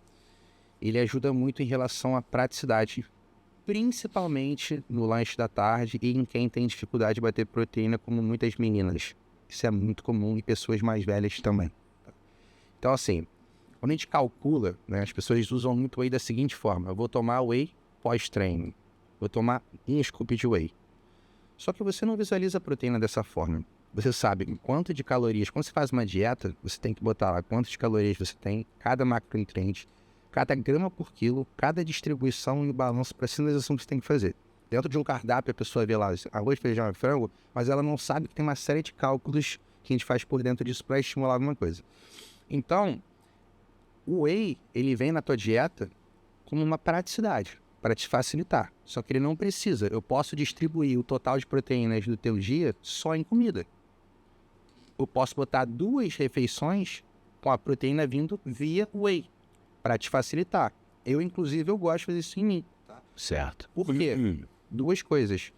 Speaker 2: Ele ajuda muito em relação à praticidade, principalmente no lanche da tarde e em quem tem dificuldade de bater proteína, como muitas meninas. Isso é muito comum em pessoas mais velhas também. Então, assim, quando a gente calcula, né, as pessoas usam muito whey da seguinte forma: eu vou tomar whey pós-treino, vou tomar um scoop de whey. Só que você não visualiza a proteína dessa forma. Você sabe quanto de calorias, quando você faz uma dieta, você tem que botar lá quanto de calorias você tem, cada macronutriente, cada grama por quilo, cada distribuição e o balanço para a sinalização que você tem que fazer. Dentro de um cardápio, a pessoa vê lá arroz, feijão e frango, mas ela não sabe que tem uma série de cálculos que a gente faz por dentro disso para estimular alguma coisa. Então, o whey, ele vem na tua dieta como uma praticidade, para te facilitar. Só que ele não precisa. Eu posso distribuir o total de proteínas do teu dia só em comida. Eu posso botar 2 refeições com a proteína vindo via whey, para te facilitar. Eu, inclusive, eu gosto de fazer isso em mim.
Speaker 1: Certo.
Speaker 2: Por quê? 2 coisas.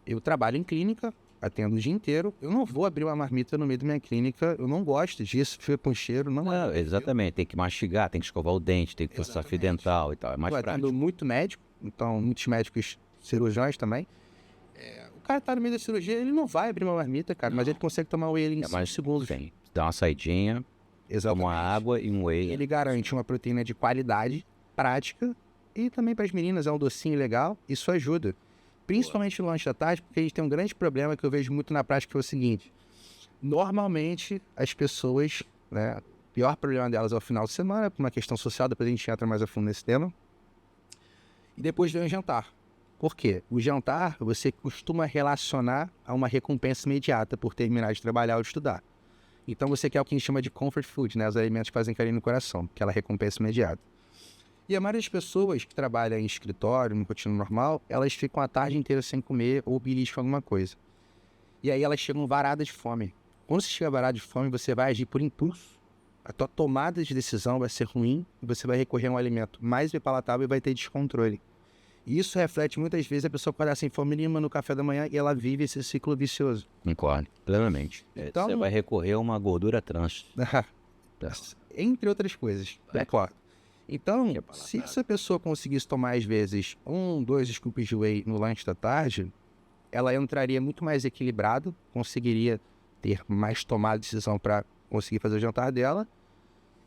Speaker 2: Eu trabalho em clínica, atendo o dia inteiro. Eu não vou abrir uma marmita no meio da minha clínica. Eu não gosto disso, fica com cheiro. Não,
Speaker 1: exatamente. Tem que mastigar, tem que escovar o dente, tem que passar fio dental e tal. É mais
Speaker 2: eu
Speaker 1: prático.
Speaker 2: atendo muito médico, então muitos médicos cirurgiões também. O cara tá no meio da cirurgia, ele não vai abrir uma marmita, cara, mas ele consegue tomar whey ali em 5 segundos.
Speaker 1: Tem. Dá uma saidinha, toma uma água e um whey.
Speaker 2: Ele garante uma proteína de qualidade, prática, e também para as meninas é um docinho legal, isso ajuda. Principalmente no lanche da tarde, porque a gente tem um grande problema que eu vejo muito na prática, que é o seguinte: normalmente as pessoas, né, o pior problema delas é o final de semana, por uma questão social, depois a gente entra mais a fundo nesse tema, e depois vem o jantar. Por quê? O jantar você costuma relacionar a uma recompensa imediata por terminar de trabalhar ou de estudar. Então você quer o que a gente chama de comfort food, né? Os alimentos que fazem carinho no coração, aquela recompensa imediata. E a maioria das pessoas que trabalham em escritório, no rotina normal, elas ficam a tarde inteira sem comer ou beliscam alguma coisa. E aí elas chegam varadas de fome. Quando você chega varado de fome, você vai agir por impulso. A tua tomada de decisão vai ser ruim e você vai recorrer a um alimento mais palatável e vai ter descontrole. E isso reflete muitas vezes a pessoa acordar sem fome nenhuma no café da manhã e ela vive esse ciclo vicioso.
Speaker 1: Concordo, plenamente.
Speaker 2: Então,
Speaker 1: você vai recorrer a uma gordura trans.
Speaker 2: Entre outras coisas, claro. Então, se essa pessoa conseguisse tomar, às vezes, 1, 2 scoops de whey no lanche da tarde, ela entraria muito mais equilibrado, conseguiria ter mais tomada de decisão para conseguir fazer o jantar dela,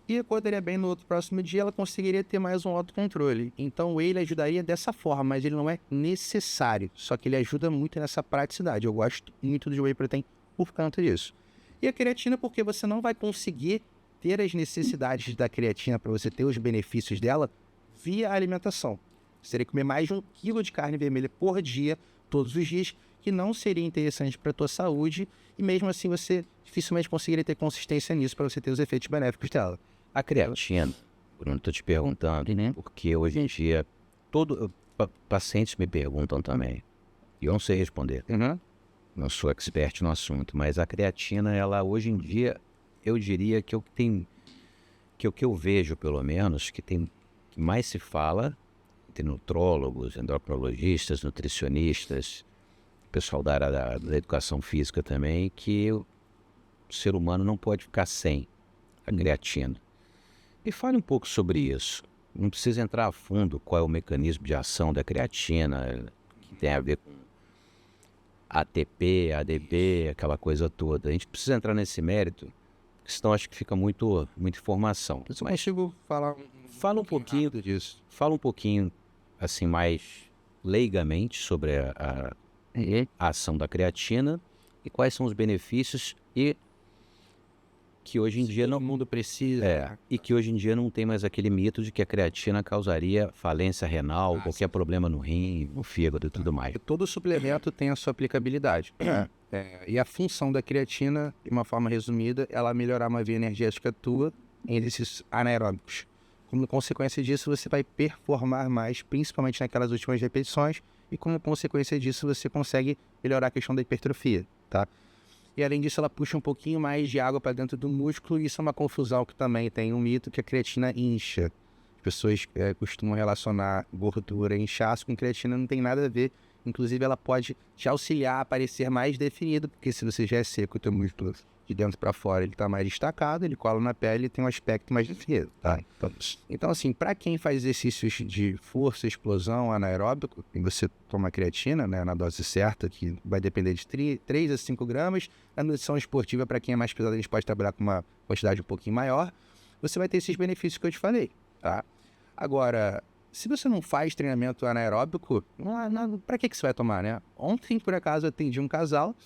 Speaker 2: e acordaria bem no outro próximo dia, ela conseguiria ter mais um autocontrole. Então o whey ele ajudaria dessa forma, mas ele não é necessário. Só que ele ajuda muito nessa praticidade. Eu gosto muito de whey protein por conta disso. E a creatina porque você não vai conseguir ter as necessidades da creatina para você ter os benefícios dela via alimentação. Você teria que comer mais de 1 quilo de carne vermelha por dia, todos os dias, que não seria interessante para a tua saúde, e mesmo assim você dificilmente conseguiria ter consistência nisso para você ter os efeitos benéficos dela.
Speaker 1: A creatina, Bruno, estou te perguntando, porque hoje em dia pacientes me perguntam também, e eu não sei responder, não sou expert no assunto, mas a creatina, ela hoje em dia, eu diria que o que eu vejo, pelo menos, que mais se fala, tem nutrólogos, endocrinologistas, nutricionistas, pessoal da área da educação física também, que o ser humano não pode ficar sem a creatina. E fale um pouco sobre isso. Não precisa entrar a fundo qual é o mecanismo de ação da creatina, que tem a ver com ATP, ADP, aquela coisa toda. A gente precisa entrar nesse mérito, senão acho que fica muita informação.
Speaker 2: Mas chego a
Speaker 1: fala um pouquinho
Speaker 2: disso.
Speaker 1: Fala um pouquinho, assim, mais leigamente sobre a ação da creatina e quais são os benefícios e que hoje em dia
Speaker 2: todo mundo precisa.
Speaker 1: e que hoje em dia não tem mais aquele mito de que a creatina causaria falência renal, qualquer problema no rim, no fígado e tudo mais.
Speaker 2: Todo suplemento tem a sua aplicabilidade. E a função da creatina, de uma forma resumida, ela melhorar uma via energética tua em exercícios anaeróbicos. Como consequência disso, você vai performar mais, principalmente naquelas últimas repetições, e como consequência disso, você consegue melhorar a questão da hipertrofia, tá? E além disso, ela puxa um pouquinho mais de água para dentro do músculo, e isso é uma confusão que também tem um mito que a creatina incha. As pessoas costumam relacionar gordura e inchaço com creatina, não tem nada a ver. Inclusive, ela pode te auxiliar a parecer mais definido, porque se você já é seco, o teu músculo de dentro para fora, ele está mais destacado, ele cola na pele e tem um aspecto mais definido, tá? Então, assim, para quem faz exercícios de força, explosão, anaeróbico, e você toma creatina, né, na dose certa, que vai depender de 3 a 5 gramas, na nutrição esportiva, para quem é mais pesado, a gente pode trabalhar com uma quantidade um pouquinho maior, você vai ter esses benefícios que eu te falei, tá? Agora, se você não faz treinamento anaeróbico, para que você vai tomar, né? Ontem, por acaso, eu atendi um casal,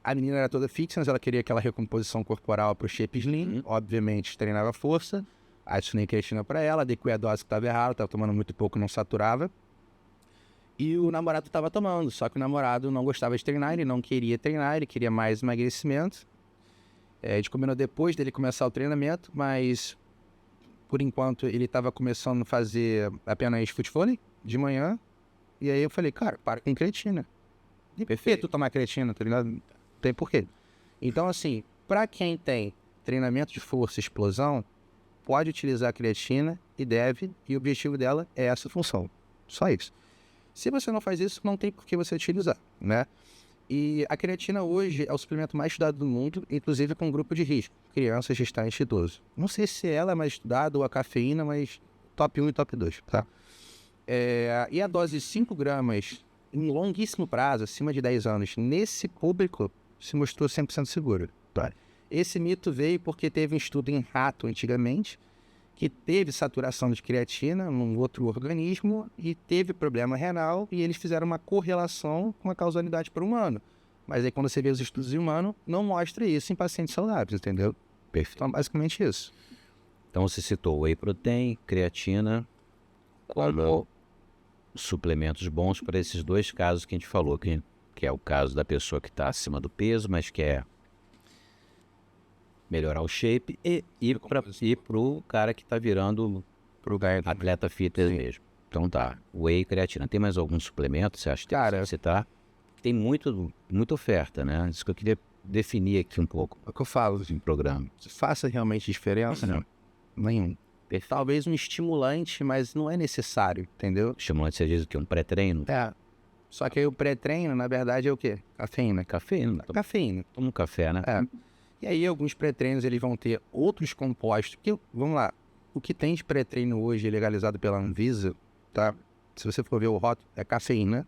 Speaker 2: a menina era toda fitness, ela queria aquela recomposição corporal para o shape slim, obviamente treinava força, adicionei creatina para ela, adequei a dose que estava errada, estava tomando muito pouco, não saturava. E o namorado estava tomando, só que o namorado não gostava de treinar, ele não queria treinar, ele queria mais emagrecimento. A gente combinou depois dele começar o treinamento, mas por enquanto ele estava começando a fazer apenas futevôlei de manhã. E aí eu falei, cara, para com creatina. E por que tu tomar creatina, tá ligado? Não tem porquê. Então, assim, para quem tem treinamento de força e explosão, pode utilizar a creatina e deve, e o objetivo dela é essa função. Só isso. Se você não faz isso, não tem por que você utilizar, né? E a creatina hoje é o suplemento mais estudado do mundo, inclusive com grupo de risco, crianças, gestantes e idosos. Não sei se ela é mais estudada ou a cafeína, mas top 1 e top 2, tá? E a dose de 5 gramas em longuíssimo prazo, acima de 10 anos, nesse público, se mostrou 100% seguro. Tá? Esse mito veio porque teve um estudo em rato antigamente, que teve saturação de creatina num outro organismo e teve problema renal, e eles fizeram uma correlação com a causalidade para o humano. Mas aí quando você vê os estudos em humano, não mostra isso em pacientes saudáveis, entendeu?
Speaker 1: Perfeito.
Speaker 2: Então, basicamente isso.
Speaker 1: Então você citou whey protein, creatina, como suplementos bons para esses dois casos que a gente falou, que é o caso da pessoa que está acima do peso, mas quer melhorar o shape, e para o cara que está virando atleta fitness mesmo. Então tá, whey e creatina. Tem mais algum suplemento, você acha que você tá? Tem muita oferta, né? Isso que eu queria definir aqui um pouco.
Speaker 2: É o que eu falo
Speaker 1: no programa.
Speaker 2: Faça realmente diferença? Não. Nenhum. Talvez um estimulante, mas não é necessário, entendeu?
Speaker 1: Estimulante, você diz o quê? Um pré-treino?
Speaker 2: Só que aí o pré-treino, na verdade, é o quê? Cafeína.
Speaker 1: Cafeína.
Speaker 2: Toma
Speaker 1: um café, né?
Speaker 2: E aí alguns pré-treinos eles vão ter outros compostos. Vamos lá, o que tem de pré-treino hoje legalizado pela Anvisa, tá? Se você for ver o rótulo, é cafeína,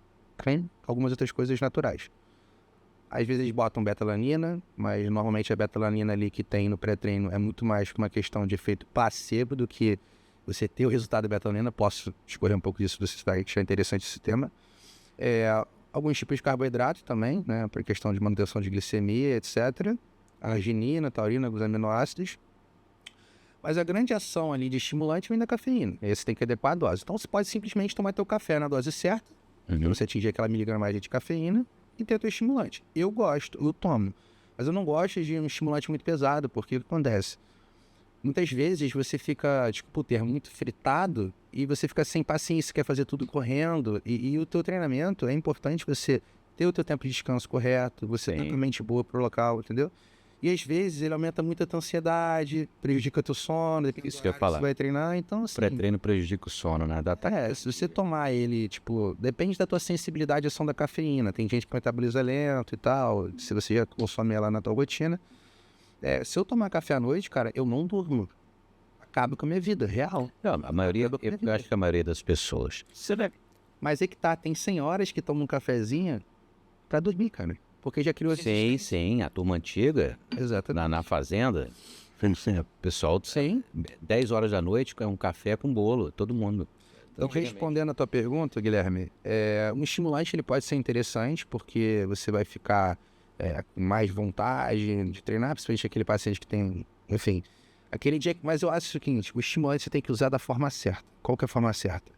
Speaker 2: algumas outras coisas naturais. Às vezes eles botam betalanina, mas normalmente a betalanina ali que tem no pré-treino é muito mais uma questão de efeito placebo do que você ter o resultado da betalanina. Posso escorrer um pouco disso, se você achar interessante esse tema. Alguns tipos de carboidrato também, né, por questão de manutenção de glicemia, etc. Arginina, taurina, alguns aminoácidos. Mas a grande ação ali de estimulante vem da cafeína. Aí você tem que adequar a dose. Então você pode simplesmente tomar teu café na dose certa, pra você atingir aquela miligramagem de cafeína e ter teu estimulante. Eu gosto, eu tomo. Mas eu não gosto de um estimulante muito pesado, porque o que acontece? Muitas vezes você fica, desculpa o termo, muito fritado e você fica sem paciência, quer fazer tudo correndo. E o teu treinamento é importante você ter o teu tempo de descanso correto, você ter a mente boa pro local, entendeu? E às vezes ele aumenta muito a tua ansiedade, prejudica o teu sono, depende
Speaker 1: Isso que eu ia falar.
Speaker 2: você vai treinar, então assim...
Speaker 1: Pré-treino prejudica o sono, né?
Speaker 2: Se você tomar ele, tipo, depende da tua sensibilidade à ação da cafeína. Tem gente que metaboliza lento e tal, se você já consome ela na tua rotina. Se eu tomar café à noite, cara, eu não durmo. Acaba com a minha vida, real.
Speaker 1: Não, a maioria, eu acho que a maioria das pessoas.
Speaker 2: Mas é que tá, tem senhoras que tomam um cafezinho pra dormir, cara. Porque já criou
Speaker 1: Sim, a turma antiga,
Speaker 2: Exato.
Speaker 1: na fazenda, o pessoal,
Speaker 2: Sim.
Speaker 1: 10 horas da noite, é um café com bolo, todo mundo.
Speaker 2: Então, respondendo a tua pergunta, Guilherme, um estimulante ele pode ser interessante porque você vai ficar com mais vontade de treinar, principalmente aquele paciente que tem, enfim, aquele dia... Mas eu acho o seguinte, o estimulante você tem que usar da forma certa. Qual que é a forma certa?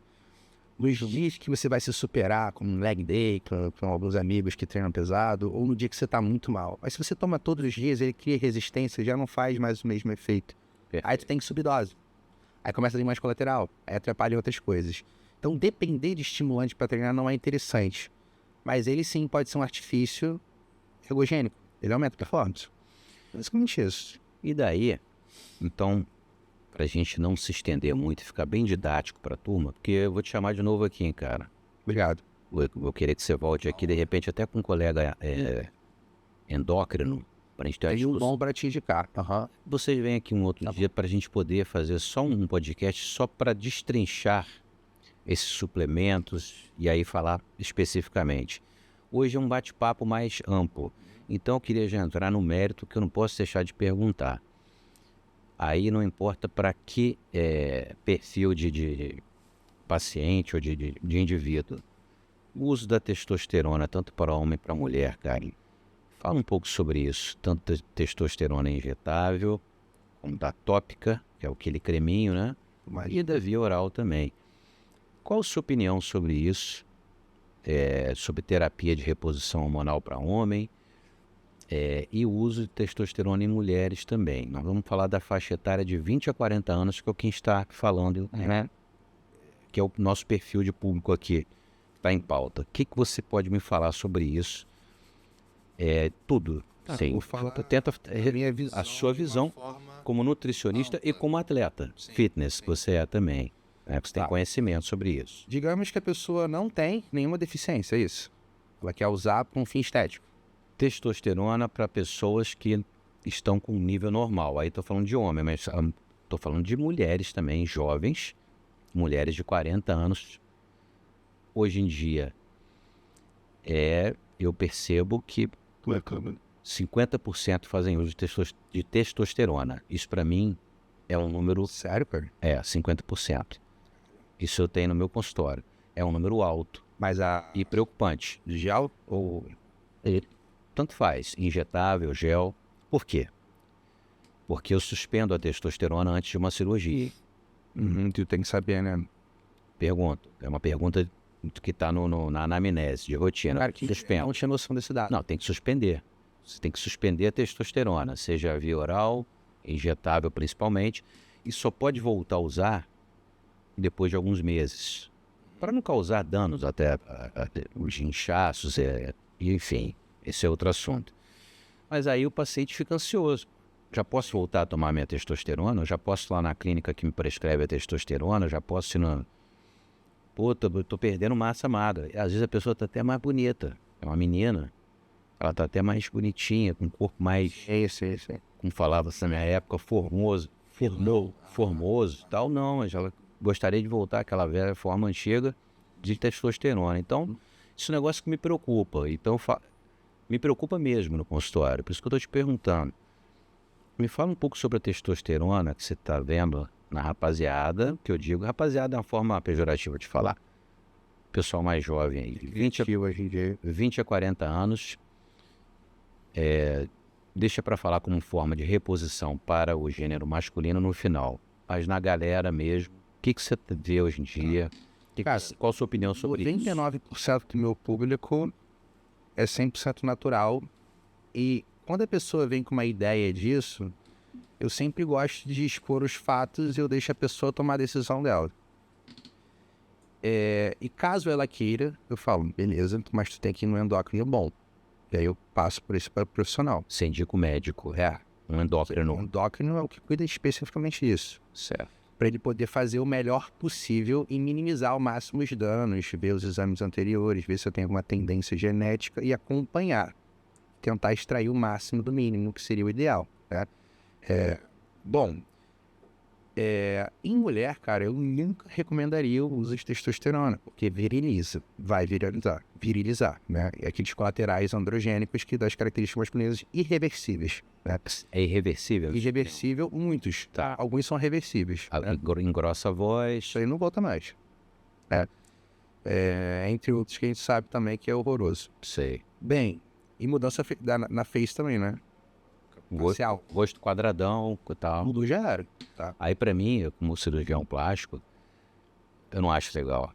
Speaker 2: Nos dias que você vai se superar, com um leg day, com alguns amigos que treinam pesado, ou no dia que você está muito mal. Mas se você toma todos os dias, ele cria resistência, já não faz mais o mesmo efeito. Aí tu tem que subir dose. Aí começa a ter mais colateral, aí atrapalha outras coisas. Então, depender de estimulante para treinar não é interessante. Mas ele sim pode ser um artifício ergogênico. Ele aumenta a performance. Basicamente isso.
Speaker 1: E daí, então, pra gente não se estender muito e ficar bem didático pra turma, porque eu vou te chamar de novo aqui, hein, cara.
Speaker 2: Obrigado.
Speaker 1: Vou querer que você volte aqui, de repente, até com um colega endócrino, pra gente ter uma
Speaker 2: Tem um
Speaker 1: discussão.
Speaker 2: bom para te indicar.
Speaker 1: Vocês vêm aqui um outro dia para a gente poder fazer só um podcast só para destrinchar esses suplementos e aí falar especificamente. Hoje é um bate-papo mais amplo, então eu queria já entrar no mérito que eu não posso deixar de perguntar. Aí não importa para que perfil de paciente ou de indivíduo. O uso da testosterona, tanto para homem como para mulher, cara. Fala um pouco sobre isso, tanto da testosterona injetável, como da tópica, que é aquele creminho, né? E da via oral também. Qual a sua opinião sobre isso? Sobre terapia de reposição hormonal para homem e o uso de testosterona em mulheres também. Nós vamos falar da faixa etária de 20 a 40 anos, que é o que a gente está falando, né? Que é o nosso perfil de público aqui, que está em pauta. O que você pode me falar sobre isso? Tudo. Sim.
Speaker 2: Vou falar
Speaker 1: Tenta
Speaker 2: minha visão,
Speaker 1: a sua visão como nutricionista e como atleta. Fitness, que você é também. Você tem conhecimento sobre isso.
Speaker 2: Digamos que a pessoa não tem nenhuma deficiência, é isso. Ela quer usar para um fim estético.
Speaker 1: Testosterona para pessoas que estão com nível normal. Aí estou falando de homem, mas estou falando de mulheres também, jovens, mulheres de 40 anos. Hoje em dia, eu percebo que 50% fazem uso de testosterona. Isso para mim é um número...
Speaker 2: Sério, cara?
Speaker 1: 50%. Isso eu tenho no meu consultório. É um número alto.
Speaker 2: Mas
Speaker 1: e preocupante.
Speaker 2: Gel ou...
Speaker 1: Tanto faz, injetável, gel. Por quê? Porque eu suspendo a testosterona antes de uma cirurgia.
Speaker 2: Tu tem que saber, né?
Speaker 1: Pergunto. É uma pergunta que está na anamnese de rotina.
Speaker 2: Cara,
Speaker 1: Suspendo.
Speaker 2: não tinha noção desse dado.
Speaker 1: Não, tem que suspender. Você tem que suspender a testosterona, seja via oral, injetável principalmente, e só pode voltar a usar depois de alguns meses, para não causar danos até os inchaços, enfim, esse é outro assunto. Mas aí o paciente fica ansioso. Já posso voltar a tomar minha testosterona? Eu já posso ir lá na clínica que me prescreve a testosterona? Eu já posso ir na... Pô, tô perdendo massa magra. Às vezes a pessoa está até mais bonita. É uma menina. Ela está até mais bonitinha, com um corpo mais... Como falava-se na minha época, formoso e tal. Não, mas ela gostaria de voltar àquela velha forma antiga de testosterona. Então, isso é um negócio que me preocupa. Então, me preocupa mesmo no consultório. Por isso que eu estou te perguntando. Me fala um pouco sobre a testosterona que você está vendo na rapaziada, que eu digo, rapaziada é uma forma pejorativa de falar. Pessoal mais jovem aí, 20 a 40 anos, deixa para falar como forma de reposição para o gênero masculino no final. Mas na galera mesmo, o que você vê hoje em dia?
Speaker 2: Cara,
Speaker 1: Qual a sua opinião sobre isso?
Speaker 2: 99% do meu público é 100% natural. E quando a pessoa vem com uma ideia disso, eu sempre gosto de expor os fatos e eu deixo a pessoa tomar a decisão dela. E caso ela queira, eu falo, beleza, mas tu tem que ir no endócrino bom. E aí eu passo por esse profissional.
Speaker 1: Você indica o médico, um
Speaker 2: O
Speaker 1: endócrino.
Speaker 2: endócrino é o que cuida especificamente disso.
Speaker 1: Certo.
Speaker 2: Para ele poder fazer o melhor possível e minimizar ao máximo os danos, ver os exames anteriores, ver se eu tenho alguma tendência genética e acompanhar. Tentar extrair o máximo do mínimo, que seria o ideal, né? Em mulher, cara, eu nunca recomendaria o uso de testosterona, porque vai virilizar, né? E aqueles colaterais androgênicos que dão as características masculinas irreversíveis, né?
Speaker 1: É irreversível?
Speaker 2: Irreversível, muitos,
Speaker 1: Tá.
Speaker 2: Alguns são reversíveis, né?
Speaker 1: Engrossa a voz.
Speaker 2: Isso aí não volta mais, né? Entre outros que a gente sabe também que é horroroso.
Speaker 1: Sei.
Speaker 2: Bem, e mudança na face também, né? Facial.
Speaker 1: Rosto quadradão e tal.
Speaker 2: Mudou já era, tá?
Speaker 1: Aí pra mim, eu, como cirurgião plástico, eu não acho legal.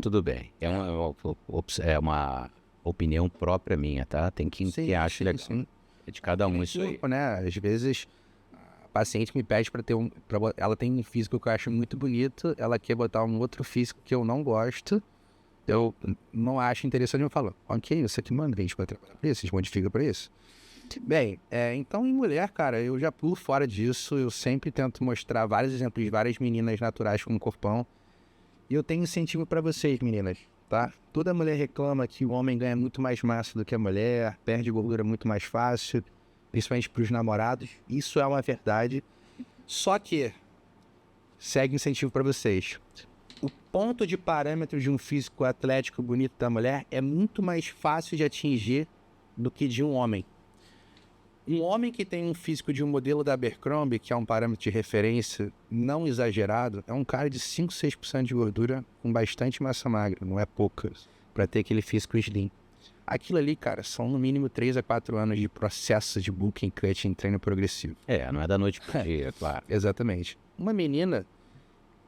Speaker 1: Tudo bem. É uma opinião própria minha, tá? Tem quem acha legal.
Speaker 2: Sim.
Speaker 1: É de cada um isso aí.
Speaker 2: Corpo, né? Às vezes a paciente me pede para ela tem um físico que eu acho muito bonito, ela quer botar um outro físico que eu não gosto. Eu não acho interessante, eu falo, ok, você que manda, a gente vai trabalhar para isso, a gente modifica para isso. Bem, então em mulher, cara, eu já pulo fora disso, eu sempre tento mostrar vários exemplos de várias meninas naturais com um corpão. E eu tenho incentivo para vocês, meninas, tá? Toda mulher reclama que o homem ganha muito mais massa do que a mulher, perde gordura muito mais fácil, principalmente para os namorados. Isso é uma verdade. Só que, segue incentivo para vocês. O ponto de parâmetro de um físico atlético bonito da mulher é muito mais fácil de atingir do que de um homem. Um homem que tem um físico de um modelo da Abercrombie, que é um parâmetro de referência não exagerado, é um cara de 5, 6% de gordura com bastante massa magra, não é pouca, para ter aquele físico slim. Aquilo ali, cara, são no mínimo 3 a 4 anos de processo de booking, cutting, treino progressivo.
Speaker 1: Não é da noite pro dia, claro.
Speaker 2: Exatamente. Uma menina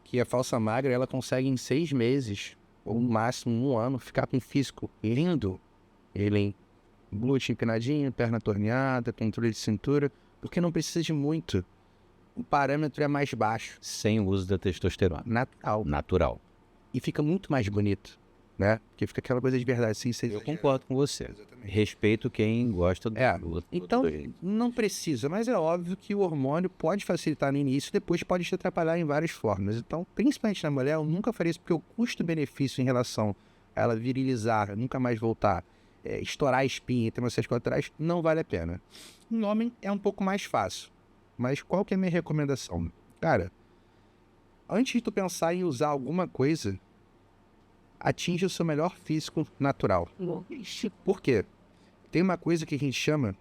Speaker 2: que é falsa magra, ela consegue em 6 meses, ou no máximo 1 ano, ficar com um físico lindo. Ele glúteo empinadinho, perna torneada, controle de cintura, porque não precisa de muito. O parâmetro é mais baixo.
Speaker 1: Sem o uso da testosterona. Natural.
Speaker 2: E fica muito mais bonito, né? Porque fica aquela coisa de verdade, sem ser...
Speaker 1: Eu concordo com você. Exatamente. Respeito quem gosta do outro.
Speaker 2: Então, não precisa, mas é óbvio que o hormônio pode facilitar no início, depois pode te atrapalhar em várias formas. Então, principalmente na mulher, eu nunca faria isso, porque o custo-benefício em relação a ela virilizar, nunca mais voltar, estourar a espinha e ter umas colaterais, não vale a pena. Em homem é um pouco mais fácil. Mas qual que é a minha recomendação? Cara, antes de tu pensar em usar alguma coisa, atinja o seu melhor físico natural. Por quê? Tem uma coisa que a gente chama,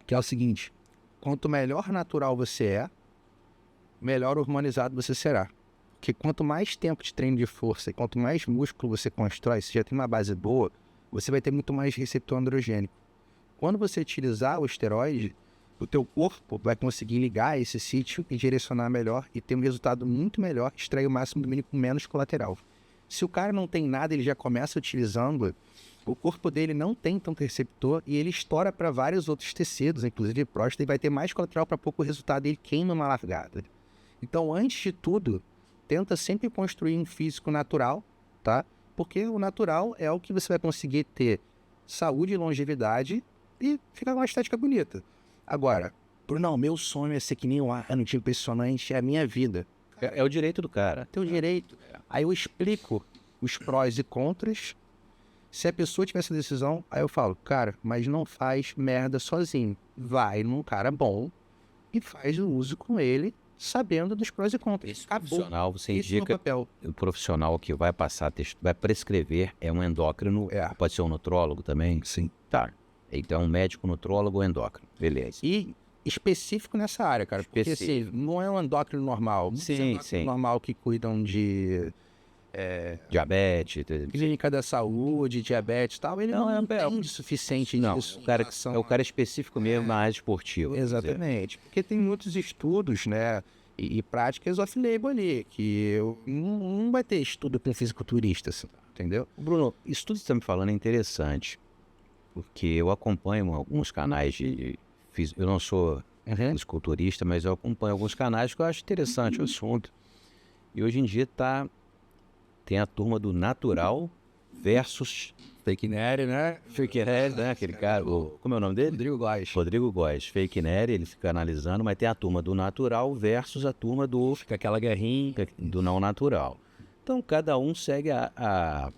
Speaker 2: que é o seguinte: quanto melhor natural você é, melhor hormonizado você será. Porque quanto mais tempo de treino de força e quanto mais músculo você constrói, se já tem uma base boa, você vai ter muito mais receptor androgênico. Quando você utilizar o esteroide, o teu corpo vai conseguir ligar esse sítio e direcionar melhor e ter um resultado muito melhor, extrair o máximo do mínimo com menos colateral. Se o cara não tem nada, ele já começa utilizando, o corpo dele não tem tanto receptor e ele estoura para vários outros tecidos, inclusive próstata, e vai ter mais colateral para pouco resultado, ele queima uma largada. Então, antes de tudo, tenta sempre construir um físico natural, tá? Porque o natural é o que você vai conseguir ter saúde e longevidade e ficar com uma estética bonita. Agora, Brunão, meu sonho é ser que nem o Arnold, tipo impressionante, é a minha vida.
Speaker 1: É o direito do cara.
Speaker 2: Teu direito. Aí eu explico os prós e contras. Se a pessoa tiver essa decisão, aí eu falo, cara, mas não faz merda sozinho. Vai num cara bom e faz o uso com ele, sabendo dos prós e contras.
Speaker 1: Esse profissional, você
Speaker 2: Isso no
Speaker 1: indica,
Speaker 2: papel.
Speaker 1: o profissional que vai passar, vai prescrever, é um endócrino, pode ser um nutrólogo também?
Speaker 2: Sim.
Speaker 1: Tá. Então, um médico nutrólogo ou endócrino. Beleza.
Speaker 2: E específico nessa área, cara. Porque assim, não é um endócrino normal.
Speaker 1: Sim.
Speaker 2: Normal que cuidam de
Speaker 1: Diabetes.
Speaker 2: clínica da saúde, diabetes e tal, ele não entende o suficiente
Speaker 1: Não,
Speaker 2: disso.
Speaker 1: o cara, é o cara específico mesmo na área esportiva. vamos dizer.
Speaker 2: Exatamente, porque tem muitos estudos, né, e práticas off-label ali, que não vai ter estudo para fisiculturista, assim, entendeu?
Speaker 1: Bruno, isso tudo que você está me falando é interessante, porque eu acompanho alguns canais eu não sou fisiculturista, mas eu acompanho alguns canais que eu acho interessante o assunto. E hoje em dia tem a turma do natural versus
Speaker 2: Fake Nery, né?
Speaker 1: fake nerd, né? Aquele cara, como é o nome dele?
Speaker 2: Rodrigo Góes.
Speaker 1: Rodrigo Góes. Fake nerd, ele fica analisando, mas tem a turma do natural versus a turma
Speaker 2: Fica aquela guerrinha.
Speaker 1: do não natural. Então, cada um segue a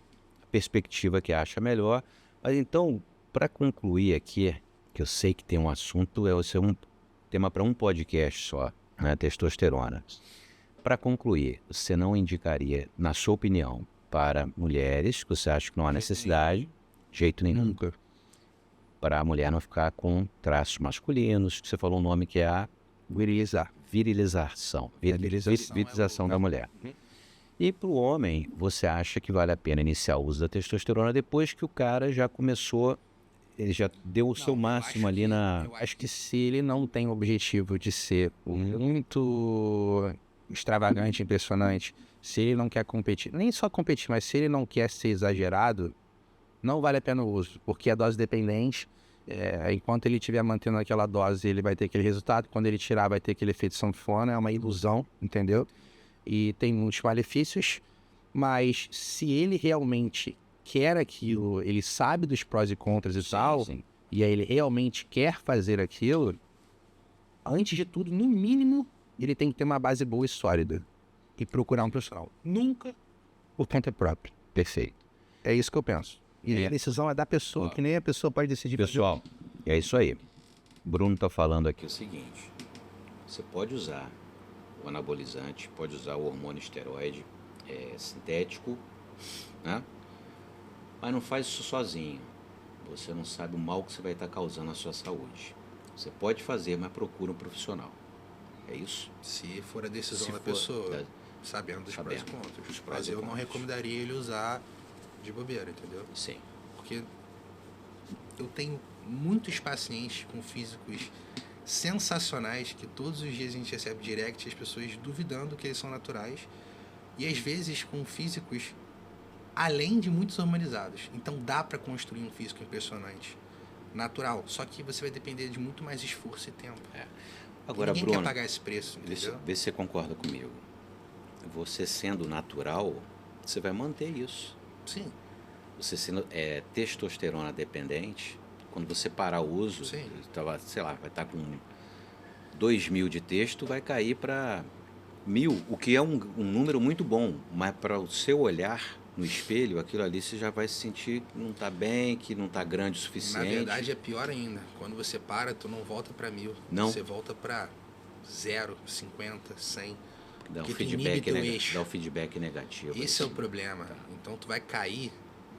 Speaker 1: perspectiva que acha melhor. Mas então, para concluir aqui, que eu sei que tem um assunto, esse é um tema para um podcast só, né? Testosterona. Para concluir, você não indicaria, na sua opinião, para mulheres, que você acha que não há necessidade, de jeito nenhum,
Speaker 2: Nunca.
Speaker 1: para a mulher não ficar com traços masculinos, que você falou um nome que é a
Speaker 2: Virilizar.
Speaker 1: virilização. Virilização da mulher. E para o homem, você acha que vale a pena iniciar o uso da testosterona depois que o cara já começou, ele já deu o seu máximo ali na...
Speaker 2: Eu acho que se ele não tem o objetivo de ser muito extravagante, impressionante, se ele não quer competir, nem só competir, mas se ele não quer ser exagerado, não vale a pena o uso, porque é dose dependente. Enquanto ele estiver mantendo aquela dose, ele vai ter aquele resultado. Quando ele tirar, vai ter aquele efeito sanfona. É uma ilusão, entendeu? E tem muitos malefícios. Mas se ele realmente quer aquilo, ele sabe dos prós e contras e tal,
Speaker 1: sim.
Speaker 2: e aí ele realmente quer fazer aquilo, antes de tudo, no mínimo, ele tem que ter uma base boa e sólida. E procurar um profissional. Nunca por conta própria.
Speaker 1: Perfeito.
Speaker 2: É isso que eu penso. E a decisão é da pessoa, que nem a pessoa pode decidir.
Speaker 1: Pessoal, é isso aí. Bruno está falando aqui o seguinte: você pode usar o anabolizante, pode usar o hormônio esteroide sintético, né? Mas não faz isso sozinho. Você não sabe o mal que você vai estar causando à sua saúde. Você pode fazer, mas procura um profissional. É isso?
Speaker 3: Se for a decisão
Speaker 1: Se
Speaker 3: da
Speaker 1: for
Speaker 3: pessoa, sabendo dos prós e
Speaker 1: sabendo
Speaker 3: contras.
Speaker 1: dos prós
Speaker 3: Mas
Speaker 1: e
Speaker 3: eu não
Speaker 1: contras.
Speaker 3: recomendaria ele usar de bobeira, entendeu?
Speaker 1: Sim.
Speaker 3: Porque eu tenho muitos pacientes com físicos sensacionais que todos os dias a gente recebe direct e as pessoas duvidando que eles são naturais e às vezes com físicos além de muitos hormonizados. Então dá para construir um físico impressionante, natural, só que você vai depender de muito mais esforço e tempo.
Speaker 1: Agora,
Speaker 3: Ninguém
Speaker 1: Bruno,
Speaker 3: quer pagar esse preço, entendeu?
Speaker 1: vê se você concorda comigo. Você sendo natural, você vai manter isso.
Speaker 3: Sim.
Speaker 1: Você sendo testosterona dependente, quando você parar o uso,
Speaker 3: Sim.
Speaker 1: sei lá, vai estar com 2.000 de texto, vai cair para 1.000, o que é um número muito bom, mas para o seu olhar no espelho, aquilo ali você já vai se sentir que não está bem, que não está grande o
Speaker 3: Na
Speaker 1: suficiente.
Speaker 3: verdade é pior ainda. Quando você para, tu não volta para 1000.
Speaker 1: Não.
Speaker 3: Você volta para 0, 50, 100.
Speaker 1: Dá um
Speaker 3: porque tu inibe teu
Speaker 1: feedback,
Speaker 3: eixo.
Speaker 1: dá um feedback negativo.
Speaker 3: Esse é
Speaker 1: assim.
Speaker 3: o problema. Então tu vai cair,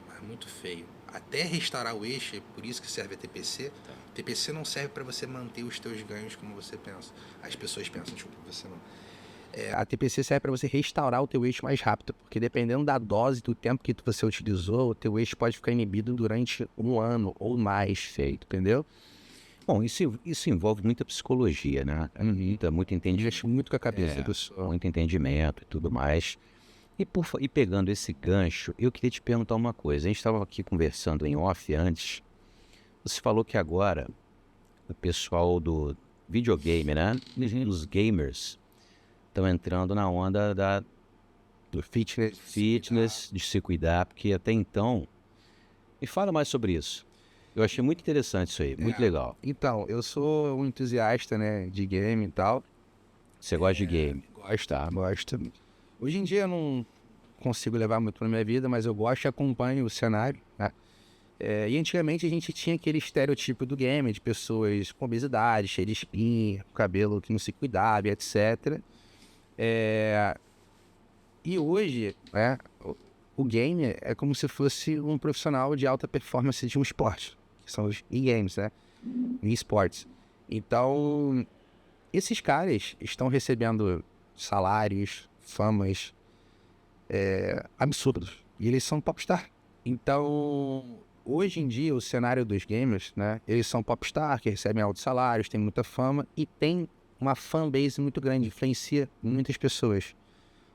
Speaker 3: mas muito feio. Até restaurar o eixo, é por isso que serve a TPC. TPC não serve para você manter os teus ganhos como você pensa. As pessoas pensam, desculpa, você não.
Speaker 2: A TPC serve para você restaurar o teu eixo mais rápido, porque dependendo da dose do tempo que você utilizou, o teu eixo pode ficar inibido durante 1 ano ou mais, feito, entendeu?
Speaker 1: Bom, isso envolve muita psicologia, né? Muito entendimento.
Speaker 2: Mexe muito com a cabeça do pessoa.
Speaker 1: Muito entendimento e tudo mais. E pegando esse gancho, eu queria te perguntar uma coisa. A gente estava aqui conversando em off antes. Você falou que agora o pessoal do videogame, né? Os gamers estão entrando na onda do fitness, de se cuidar, porque até então... Me fala mais sobre isso. Eu achei muito interessante isso aí, muito legal.
Speaker 2: Então, eu sou um entusiasta, né, de game e tal.
Speaker 1: Você gosta de game?
Speaker 2: Gosto. Hoje em dia eu não consigo levar muito na minha vida, mas eu gosto e acompanho o cenário, né? E antigamente a gente tinha aquele estereotipo do game, de pessoas com obesidade, cheia de espinha, cabelo que não se cuidava, etc. E hoje, né, o game é como se fosse um profissional de alta performance de um esporte, que são os e-games, né? E-sports. Então, esses caras estão recebendo salários, famas absurdos. E eles são popstar. Então, hoje em dia, o cenário dos gamers, né? Eles são popstar, que recebem altos salários, têm muita fama e tem uma fanbase muito grande, influencia muitas pessoas.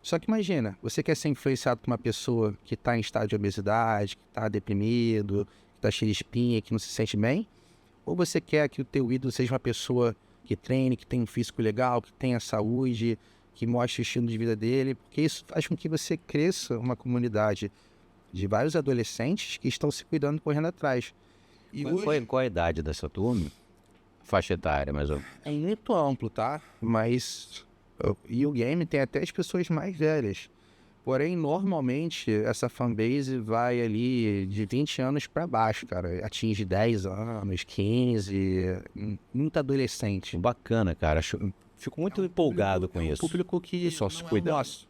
Speaker 2: Só que imagina, você quer ser influenciado por uma pessoa que está em estado de obesidade, que está deprimido, que está cheio de espinha, que não se sente bem? Ou você quer que o teu ídolo seja uma pessoa que treine, que tenha um físico legal, que tenha saúde, que mostre o estilo de vida dele? Porque isso faz com que você cresça uma comunidade de vários adolescentes que estão se cuidando, correndo atrás. E
Speaker 1: Qual a idade dessa turma? Faixa etária, mais ou menos.
Speaker 2: é muito amplo, tá? Mas e o game tem até as pessoas mais velhas. Porém, normalmente, essa fanbase vai ali de 20 anos para baixo, cara. Atinge 10 anos, 15, muito adolescente.
Speaker 1: Bacana, cara. Fico muito empolgado com
Speaker 2: É um
Speaker 1: isso.
Speaker 2: público que
Speaker 1: Só se
Speaker 3: não é
Speaker 1: cuida.
Speaker 3: um
Speaker 2: nosso.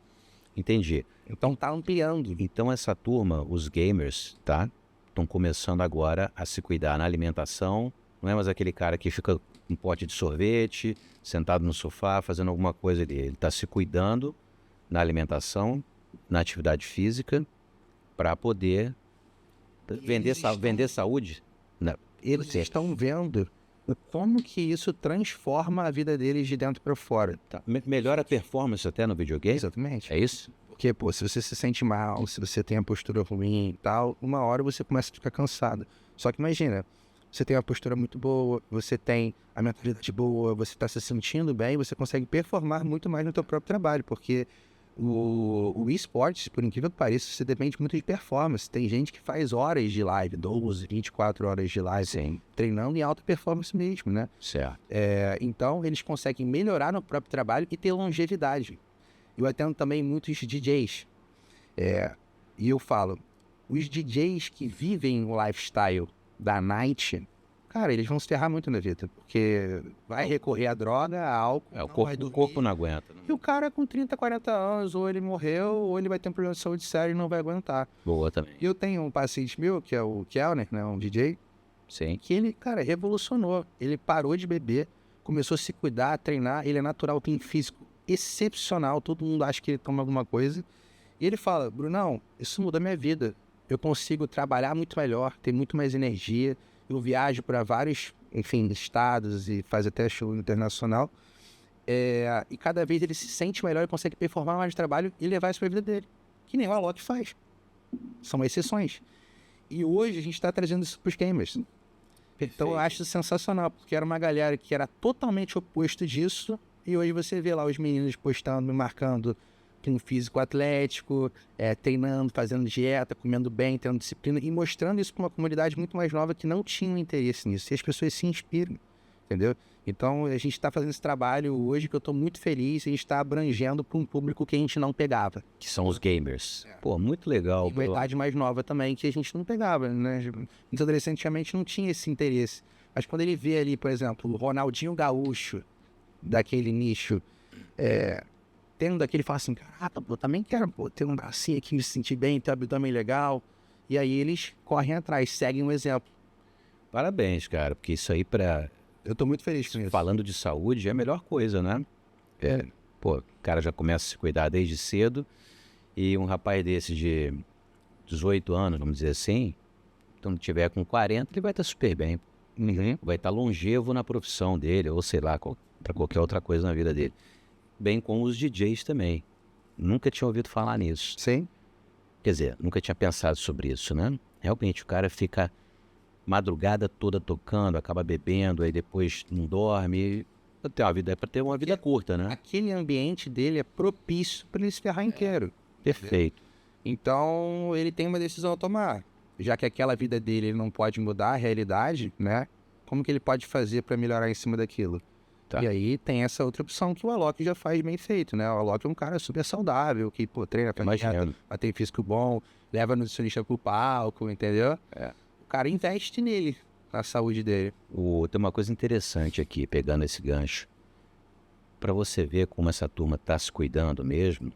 Speaker 1: Entendi.
Speaker 2: Então tá ampliando.
Speaker 1: Então essa turma, os gamers, tá? Estão começando agora a se cuidar na alimentação. Não é mais aquele cara que fica com um pote de sorvete, sentado no sofá, fazendo alguma coisa ali. Ele está se cuidando na alimentação, na atividade física, para poder vender saúde.
Speaker 2: Eles estão vendo como que isso transforma a vida deles de dentro para fora.
Speaker 1: Tá. Melhora a performance até no videogame?
Speaker 2: Exatamente.
Speaker 1: É isso?
Speaker 2: Porque, pô, se você se sente mal, se você tem a postura ruim e tal, uma hora você começa a ficar cansado. Só que imagina, você tem uma postura muito boa, você tem a mentalidade boa, você está se sentindo bem, você consegue performar muito mais no teu próprio trabalho, porque o esportes, por incrível que pareça, você depende muito de performance. Tem gente que faz horas de live, 12, 24 horas de live,
Speaker 1: Sim.
Speaker 2: treinando em alta performance mesmo, né?
Speaker 1: Certo.
Speaker 2: Então, eles conseguem melhorar no próprio trabalho e ter longevidade. Eu atendo também muitos DJs. E eu falo, os DJs que vivem o lifestyle da night, cara, eles vão se ferrar muito na vida. Porque vai recorrer à droga, a álcool,
Speaker 1: O corpo não aguenta. Né?
Speaker 2: e o cara com 30, 40 anos, ou ele morreu, ou ele vai ter um problema de saúde sério e não vai aguentar.
Speaker 1: Boa também.
Speaker 2: E eu tenho um paciente meu, que é o Kellner, né, um DJ,
Speaker 1: Sim.
Speaker 2: que ele, cara, revolucionou. Ele parou de beber, começou a se cuidar, a treinar, ele é natural, tem físico excepcional, todo mundo acha que ele toma alguma coisa. E ele fala, Brunão, isso muda a minha vida. Eu consigo trabalhar muito melhor, ter muito mais energia. Eu viajo para vários, enfim, estados e faz até show internacional. E cada vez ele se sente melhor e consegue performar mais de trabalho e levar isso para a vida dele. Que nem o Alok faz. São exceções. E hoje a gente está trazendo isso para os gamers. Então eu acho sensacional, porque era uma galera que era totalmente oposto disso. E hoje você vê lá os meninos postando, me marcando com físico atlético, treinando, fazendo dieta, comendo bem, tendo disciplina e mostrando isso para uma comunidade muito mais nova que não tinha interesse nisso. E as pessoas se inspiram, entendeu? Então a gente está fazendo esse trabalho hoje que eu estou muito feliz e a gente está abrangendo para um público que a gente não pegava.
Speaker 1: Que são os gamers. Pô, muito legal.
Speaker 2: E uma idade mais nova também que a gente não pegava, né? Muitos adolescentes antigamente não tinha esse interesse. Mas quando ele vê ali, por exemplo, o Ronaldinho Gaúcho, daquele nicho, tendo daquele, fala assim, caraca, pô, também quero ter um bracinho aqui, me sentir bem, ter um abdômen legal. E aí eles correm atrás, seguem o exemplo.
Speaker 1: Parabéns, cara, porque isso aí
Speaker 2: Eu tô muito feliz com isso.
Speaker 1: falando de saúde é a melhor coisa, né? Pô, o cara já começa a se cuidar desde cedo e um rapaz desse de 18 anos, vamos dizer assim, quando tiver com 40, ele vai estar super bem. Vai estar longevo na profissão dele, ou sei lá, para qualquer outra coisa na vida dele. Bem como os DJs também. Nunca tinha ouvido falar nisso.
Speaker 2: Sim.
Speaker 1: Quer dizer, nunca tinha pensado sobre isso, né? Realmente, o cara fica madrugada toda tocando, acaba bebendo, aí depois não dorme. É para ter uma vida curta, né?
Speaker 2: Aquele ambiente dele é propício para ele se ferrar inteiro.
Speaker 1: Perfeito.
Speaker 2: Então, ele tem uma decisão a tomar. Já que aquela vida dele ele não pode mudar a realidade, né? Como que ele pode fazer para melhorar em cima daquilo?
Speaker 1: Tá.
Speaker 2: E aí tem essa outra opção que o Alok já faz bem feito, né? O Alok é um cara super saudável, que, pô, treina pra
Speaker 1: Imagino.
Speaker 2: tem físico bom, leva nutricionista pro palco, entendeu? O cara investe nele, na saúde dele.
Speaker 1: Tem uma coisa interessante aqui, pegando esse gancho. Para você ver como essa turma está se cuidando mesmo,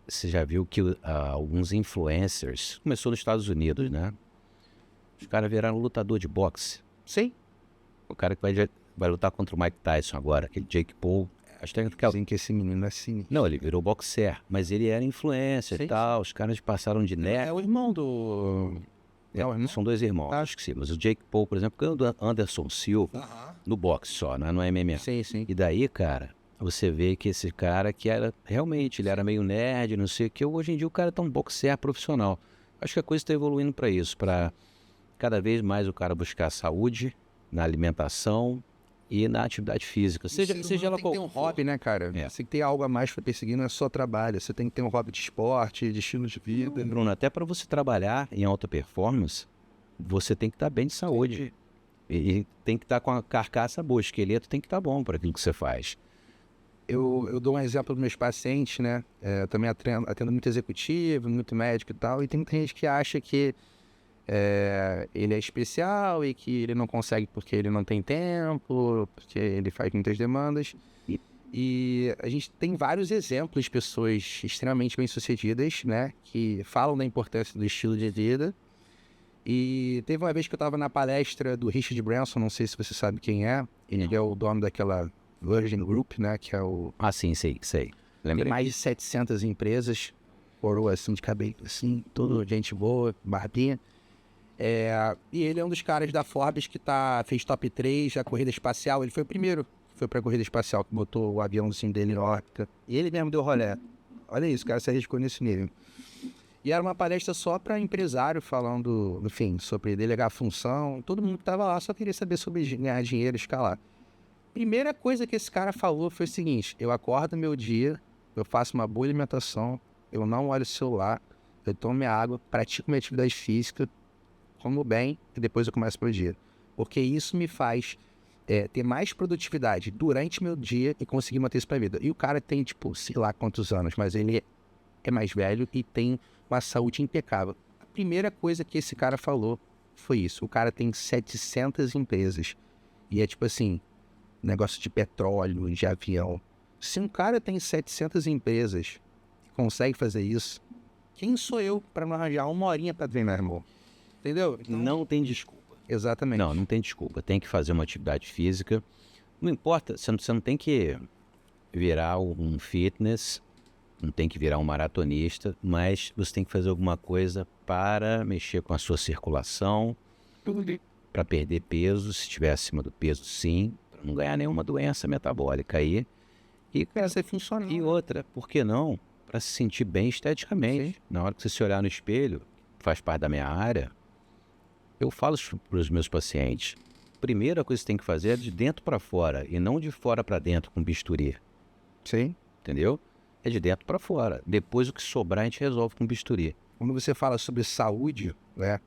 Speaker 1: você já viu que alguns influencers, começou nos Estados Unidos, né? Os caras viraram lutador de boxe.
Speaker 2: Sim.
Speaker 1: O cara que vai lutar contra o Mike Tyson agora, aquele Jake Paul, As técnicas...
Speaker 2: Dizem que esse menino é assim.
Speaker 1: Não, ele virou boxer, mas ele era influencer
Speaker 2: Sim,
Speaker 1: e tal. Os caras passaram de nerd.
Speaker 2: É o irmão do... É o irmão?
Speaker 1: São dois irmãos,
Speaker 2: Ah.
Speaker 1: acho que sim. Mas o Jake Paul, por exemplo, ganhou do Anderson Silva
Speaker 3: Aham.
Speaker 1: no boxe só, não é no MMA.
Speaker 2: Sim, sim.
Speaker 1: E daí, cara, você vê que esse cara que era... Realmente, ele era meio nerd, não sei o que. Hoje em dia o cara tá um boxer profissional. Acho que a coisa está evoluindo para isso, para cada vez mais o cara buscar saúde na alimentação e na atividade física. Seja ela
Speaker 2: Tem que ter
Speaker 1: qual
Speaker 2: um hobby, né, cara?
Speaker 1: É.
Speaker 2: Você tem que ter algo a mais pra perseguir, não é só trabalho. Você tem que ter um hobby de esporte, de estilo de vida.
Speaker 1: Bruno, até para você trabalhar em alta performance, você tem que estar bem de saúde. E tem que estar com a carcaça boa, o esqueleto tem que estar bom para aquilo que você faz.
Speaker 2: Eu dou um exemplo dos meus pacientes, né? Eu também atendo muito executivo, muito médico e tal, e tem muita gente que acha que ele é especial e que ele não consegue porque ele não tem tempo, porque ele faz muitas demandas. E a gente tem vários exemplos de pessoas extremamente bem-sucedidas, né? Que falam da importância do estilo de vida. E teve uma vez que eu estava na palestra do Richard Branson, não sei se você sabe quem é. Ele é o dono daquela Virgin Group, né? Que é o...
Speaker 1: Ah, sim, sei.
Speaker 2: Tem
Speaker 1: Lembrei.
Speaker 2: mais de 700 empresas, coroa assim de cabelo, assim, tudo gente boa, barbinha. E ele é um dos caras da Forbes que fez top 3 da corrida espacial. Ele foi o primeiro que foi pra corrida espacial, que botou o aviãozinho dele na órbita. E ele mesmo deu rolê. Olha isso, o cara se arriscou nesse nível. E era uma palestra só para empresário, falando, enfim, sobre delegar função. Todo mundo que tava lá só queria saber sobre ganhar dinheiro, escalar. Primeira coisa que esse cara falou foi o seguinte: eu acordo meu dia, eu faço uma boa alimentação, eu não olho o celular, eu tomo minha água, pratico minha atividade física, como bem e depois eu começo meu dia. Porque isso me faz ter mais produtividade durante meu dia e conseguir manter isso pra vida. E o cara tem, tipo, sei lá quantos anos, mas ele é mais velho e tem uma saúde impecável. A primeira coisa que esse cara falou foi isso. O cara tem 700 empresas. E é tipo assim, negócio de petróleo, de avião. Se um cara tem 700 empresas e consegue fazer isso, quem sou eu para não arranjar uma horinha para treinar, irmão? Entendeu? Então,
Speaker 1: Não tem desculpa.
Speaker 2: exatamente.
Speaker 1: Não tem desculpa. Tem que fazer uma atividade física. Não importa, você não tem que virar um fitness, não tem que virar um maratonista, mas você tem que fazer alguma coisa para mexer com a sua circulação, para perder peso, se estiver acima do peso, sim, para não ganhar nenhuma doença metabólica aí. E
Speaker 2: Essa funciona.
Speaker 1: E outra, por que não? Para se sentir bem esteticamente.
Speaker 2: Sim.
Speaker 1: Na hora que você se olhar no espelho, faz parte da minha área, eu falo para os meus pacientes, primeira coisa que você tem que fazer é de dentro para fora, e não de fora para dentro com bisturi,
Speaker 2: Sim.
Speaker 1: entendeu? É de dentro para fora. Depois o que sobrar a gente resolve com bisturi.
Speaker 2: Quando você fala sobre saúde, né?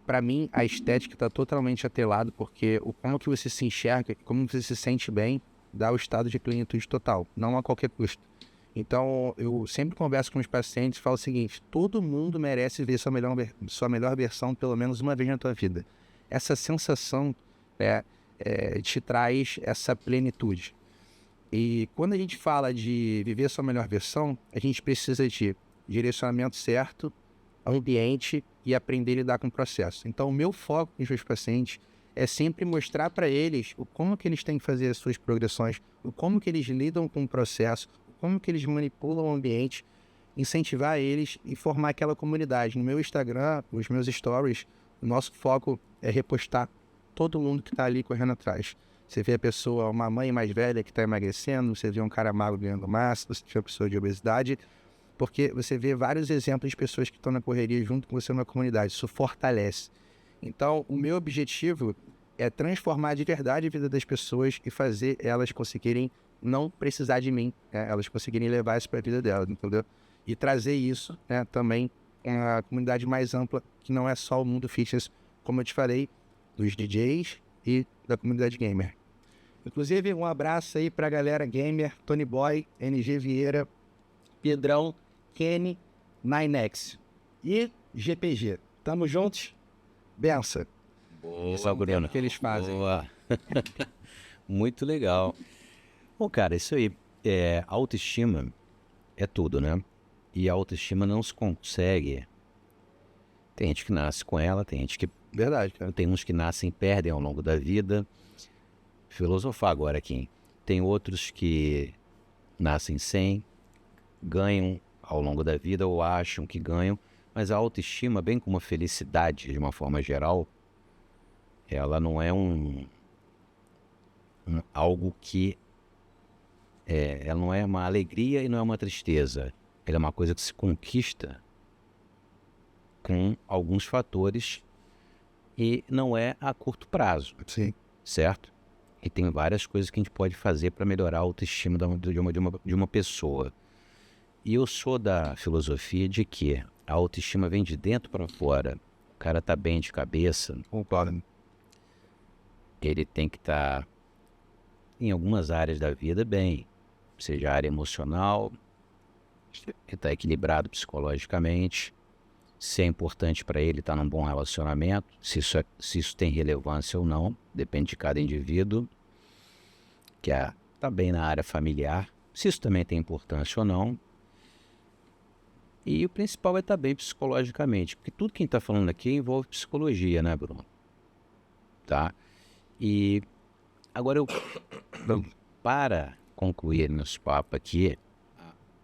Speaker 2: Para mim, a estética está totalmente atrelada, porque como que você se enxerga, como você se sente bem, dá o estado de plenitude total, não a qualquer custo. Então, eu sempre converso com os pacientes e falo o seguinte: todo mundo merece ver sua melhor versão pelo menos uma vez na tua vida. Essa sensação te traz essa plenitude. E quando a gente fala de viver sua melhor versão, a gente precisa de direcionamento certo, ambiente e aprender a lidar com o processo. Então, o meu foco com os meus pacientes é sempre mostrar para eles como que eles têm que fazer as suas progressões, como que eles lidam com o processo, como que eles manipulam o ambiente, incentivar eles e formar aquela comunidade. No meu Instagram, os meus stories, o nosso foco é repostar todo mundo que está ali correndo atrás. Você vê a pessoa, uma mãe mais velha que está emagrecendo, você vê um cara magro ganhando massa, você vê uma pessoa de obesidade, porque você vê vários exemplos de pessoas que estão na correria junto com você numa comunidade. Isso fortalece. Então, o meu objetivo é transformar de verdade a vida das pessoas e fazer elas conseguirem não precisar de mim, né? Elas conseguirem levar isso para a vida delas, entendeu? E trazer isso, né, também a comunidade mais ampla, que não é só o mundo fitness, como eu te falei, dos DJs e da comunidade gamer. Inclusive, um abraço aí pra galera gamer, Tony Boy, NG Vieira, Pedrão, Kenny, 9X e GPG. Tamo juntos? Benção.
Speaker 1: Boa, Bruno.
Speaker 2: O que eles fazem.
Speaker 1: Boa. Muito legal. Bom, cara, isso aí. Autoestima é tudo, né? E a autoestima não se consegue. Tem gente que nasce com ela, tem gente que...
Speaker 2: Verdade, cara.
Speaker 1: Tem uns que nascem e perdem ao longo da vida. Filosofar agora aqui. tem outros que nascem sem, ganham ao longo da vida ou acham que ganham, mas a autoestima, bem como a felicidade de uma forma geral, ela não é algo que ela não é uma alegria e não é uma tristeza. Ela é uma coisa que se conquista com alguns fatores e não é a curto prazo,
Speaker 2: Sim.
Speaker 1: certo? E tem várias coisas que a gente pode fazer para melhorar a autoestima de uma pessoa. E eu sou da filosofia de que a autoestima vem de dentro para fora. O cara tá bem de cabeça,
Speaker 2: Concordo.
Speaker 1: ele tem que estar em algumas áreas da vida bem, seja a área emocional, ele está equilibrado psicologicamente, se é importante para ele estar num bom relacionamento, se isso tem relevância ou não, depende de cada indivíduo, que está bem na área familiar, se isso também tem importância ou não. E o principal é estar bem psicologicamente, porque tudo que a gente está falando aqui envolve psicologia, né, Bruno? Tá? E agora para concluir nosso papo aqui,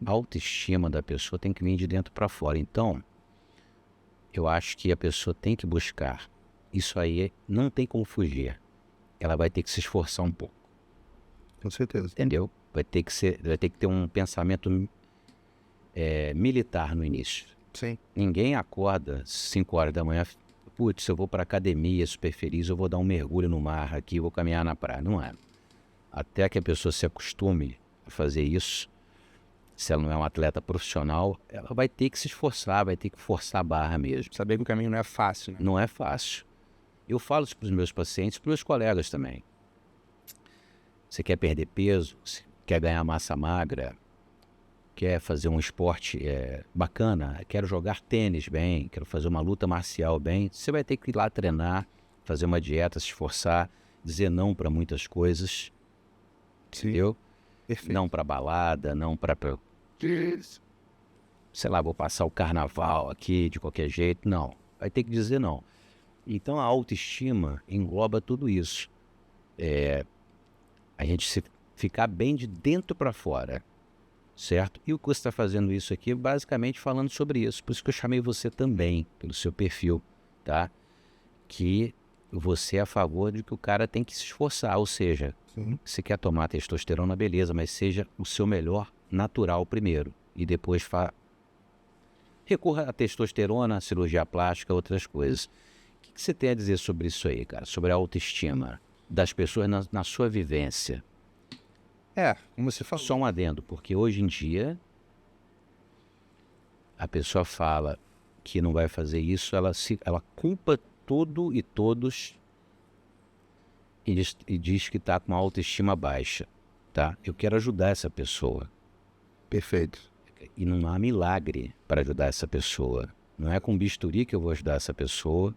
Speaker 1: a autoestima da pessoa tem que vir de dentro para fora. Então, eu acho que a pessoa tem que buscar. Isso aí não tem como fugir. Ela vai ter que se esforçar um pouco.
Speaker 2: Com certeza.
Speaker 1: Entendeu? Vai ter que ter um pensamento militar no início.
Speaker 2: Sim.
Speaker 1: Ninguém acorda 5 horas da manhã, putz, eu vou para academia super feliz, eu vou dar um mergulho no mar aqui, vou caminhar na praia. Não é. Até que a pessoa se acostume a fazer isso, se ela não é um atleta profissional, ela vai ter que se esforçar, vai ter que forçar a barra mesmo.
Speaker 2: Saber que o caminho não é fácil, né?
Speaker 1: Não é fácil. Eu falo isso para os meus pacientes e para os meus colegas também. Você quer perder peso, você quer ganhar massa magra, quer fazer um esporte bacana, quero jogar tênis bem, quero fazer uma luta marcial bem, você vai ter que ir lá treinar, fazer uma dieta, se esforçar, dizer não para muitas coisas, entendeu?
Speaker 2: Perfeito.
Speaker 1: Não para balada, não para... sei lá, vou passar o carnaval aqui de qualquer jeito. Não, vai ter que dizer não. Então a autoestima engloba tudo isso. A gente ficar bem de dentro para fora, certo? E o que você está fazendo isso aqui, basicamente falando sobre isso. Por isso que eu chamei você também, pelo seu perfil, tá? Que você é a favor de que o cara tem que se esforçar, ou seja, se quer tomar testosterona, beleza, mas seja o seu melhor natural primeiro. E depois recorra à testosterona, cirurgia plástica, outras coisas. O que você tem a dizer sobre isso aí, cara? Sobre a autoestima das pessoas na sua vivência?
Speaker 2: Como você falou.
Speaker 1: Só um adendo, porque hoje em dia a pessoa fala que não vai fazer isso, ela culpa tudo e todos e diz que está com uma autoestima baixa, tá? Eu quero ajudar essa pessoa.
Speaker 2: Perfeito.
Speaker 1: E não há milagre para ajudar essa pessoa. Não é com bisturi que eu vou ajudar essa pessoa,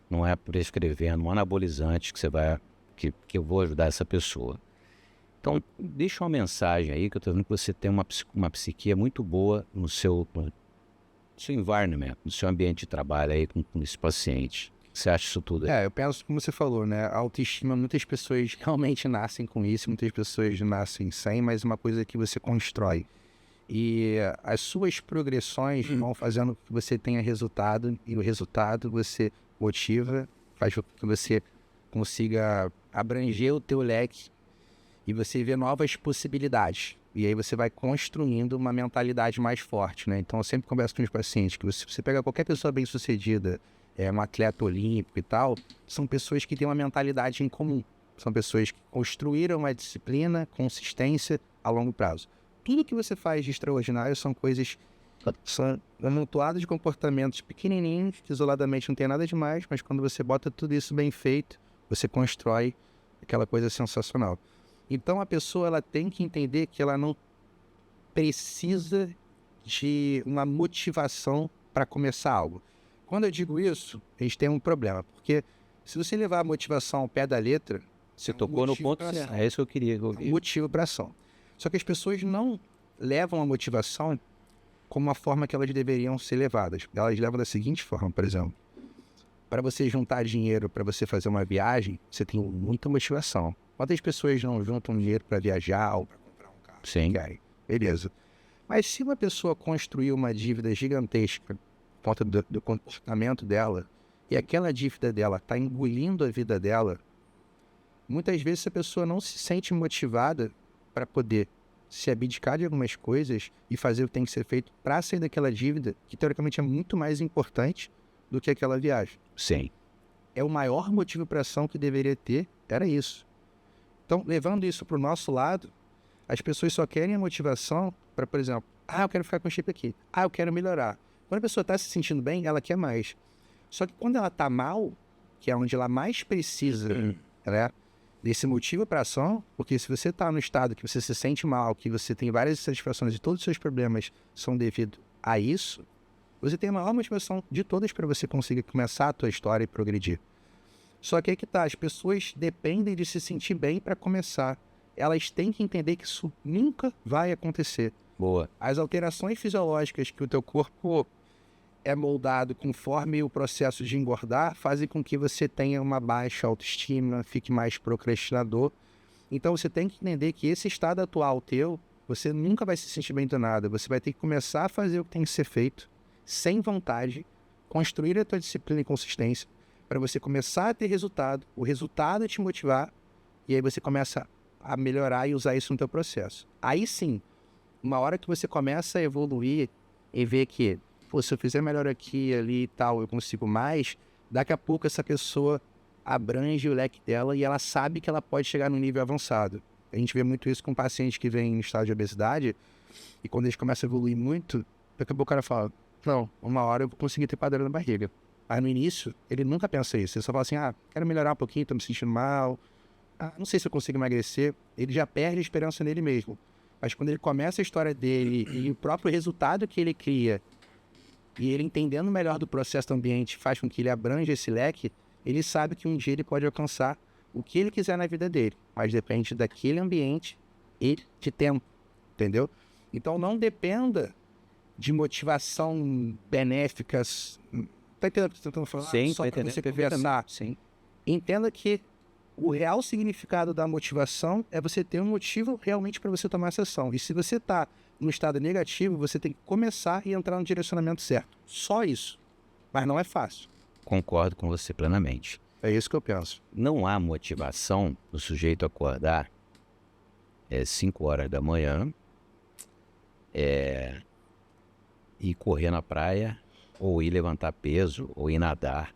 Speaker 1: não é prescrevendo um anabolizante que eu vou ajudar essa pessoa. Então, deixa uma mensagem aí, que eu estou vendo que você tem uma psique muito boa no seu environment, no seu ambiente de trabalho aí com esse paciente. Você acha isso tudo aí?
Speaker 2: Eu penso, como você falou, né? A autoestima, muitas pessoas realmente nascem com isso, muitas pessoas nascem sem, mas é uma coisa que você constrói. E as suas progressões vão fazendo com que você tenha resultado, e o resultado você motiva, faz com que você consiga abranger o teu leque e você vê novas possibilidades. E aí você vai construindo uma mentalidade mais forte, né? Então eu sempre converso com os pacientes que você pega qualquer pessoa bem-sucedida, um atleta olímpico e tal, são pessoas que têm uma mentalidade em comum. São pessoas que construíram uma disciplina, consistência a longo prazo. Tudo que você faz de extraordinário são coisas, são amontoadas de comportamentos pequenininhos, que isoladamente não tem nada demais, mas quando você bota tudo isso bem feito, você constrói aquela coisa sensacional. Então a pessoa ela tem que entender que ela não precisa de uma motivação para começar algo. Quando eu digo isso, a gente tem um problema, porque se você levar a motivação ao pé da letra,
Speaker 1: você tocou no ponto certo. É isso que eu queria ouvir.
Speaker 2: Motivo para ação. Só que as pessoas não levam a motivação como a forma que elas deveriam ser levadas. Elas levam da seguinte forma, por exemplo. Para você juntar dinheiro para você fazer uma viagem, você tem muita motivação. Quantas pessoas não juntam dinheiro para viajar ou para comprar um carro?
Speaker 1: Sim.
Speaker 2: Querem. Beleza. Mas se uma pessoa construir uma dívida gigantesca por conta do comportamento dela, e aquela dívida dela está engolindo a vida dela, muitas vezes a pessoa não se sente motivada para poder se abdicar de algumas coisas e fazer o que tem que ser feito para sair daquela dívida, que teoricamente é muito mais importante do que aquela viagem.
Speaker 1: Sim.
Speaker 2: É o maior motivo para ação que deveria ter, era isso. Então, levando isso para o nosso lado, as pessoas só querem a motivação para, por exemplo, eu quero ficar com shape aqui. Eu quero melhorar. Quando a pessoa está se sentindo bem, ela quer mais. Só que quando ela está mal, que é onde ela mais precisa, né, desse motivo para ação, porque se você está no estado que você se sente mal, que você tem várias insatisfações e todos os seus problemas são devido a isso, você tem a maior motivação de todas para você conseguir começar a tua história e progredir. Só que aí que tá, as pessoas dependem de se sentir bem para começar. Elas têm que entender que isso nunca vai acontecer.
Speaker 1: Boa.
Speaker 2: As alterações fisiológicas que o teu corpo é moldado conforme o processo de engordar fazem com que você tenha uma baixa autoestima, fique mais procrastinador. Então você tem que entender que esse estado atual teu, você nunca vai se sentir bem do nada. Você vai ter que começar a fazer o que tem que ser feito, sem vontade, construir a tua disciplina e consistência, para você começar a ter resultado, o resultado te motivar, e aí você começa a melhorar e usar isso no teu processo. Aí sim, uma hora que você começa a evoluir e ver que, se eu fizer melhor aqui, ali e tal, eu consigo mais, daqui a pouco essa pessoa abrange o leque dela e ela sabe que ela pode chegar num nível avançado. A gente vê muito isso com pacientes que vêm em estado de obesidade, e quando eles começam a evoluir muito, daqui a pouco o cara fala, não, uma hora eu vou conseguir ter padrão na barriga. Aí no início, ele nunca pensa isso. Ele só fala assim, quero melhorar um pouquinho, tô me sentindo mal. Não sei se eu consigo emagrecer. Ele já perde a esperança nele mesmo. Mas quando ele começa a história dele e o próprio resultado que ele cria, e ele entendendo melhor do processo do ambiente faz com que ele abranja esse leque, ele sabe que um dia ele pode alcançar o que ele quiser na vida dele. Mas depende daquele ambiente e de tempo, entendeu? Então não dependa de motivação benéficas. Tá entendendo o que eu tô tentando falar?
Speaker 1: Sim,
Speaker 2: só
Speaker 1: tô
Speaker 2: para
Speaker 1: entendendo
Speaker 2: você
Speaker 1: perfeitamente.
Speaker 2: conversar.
Speaker 1: Sim.
Speaker 2: Entenda que o real significado da motivação é você ter um motivo realmente para você tomar essa ação. E se você está no estado negativo, você tem que começar e entrar no direcionamento certo. Só isso. Mas não é fácil.
Speaker 1: Concordo com você plenamente.
Speaker 2: É isso que eu penso.
Speaker 1: Não há motivação do sujeito acordar 5 horas da manhã ir correr na praia, ou ir levantar peso, ou ir nadar,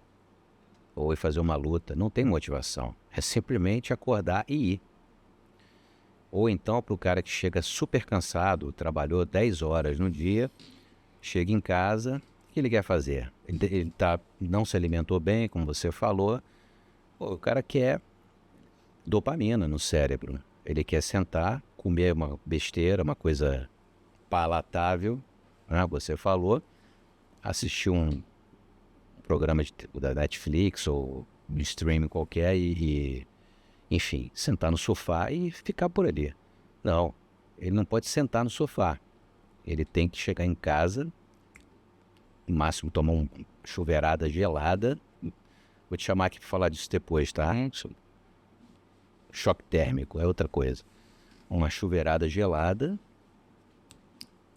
Speaker 1: ou ir fazer uma luta. Não tem motivação. É simplesmente acordar e ir. Ou então para o cara que chega super cansado, trabalhou 10 horas no dia, chega em casa, o que ele quer fazer? Ele não se alimentou bem, como você falou. O cara quer dopamina no cérebro. Ele quer sentar, comer uma besteira, uma coisa palatável, né? Você falou, assistir um programa da Netflix ou um streaming qualquer e, enfim, sentar no sofá e ficar por ali. Não, ele não pode sentar no sofá. Ele tem que chegar em casa, no máximo tomar uma chuveirada gelada. Vou te chamar aqui para falar disso depois, tá? Choque térmico é outra coisa. Uma chuveirada gelada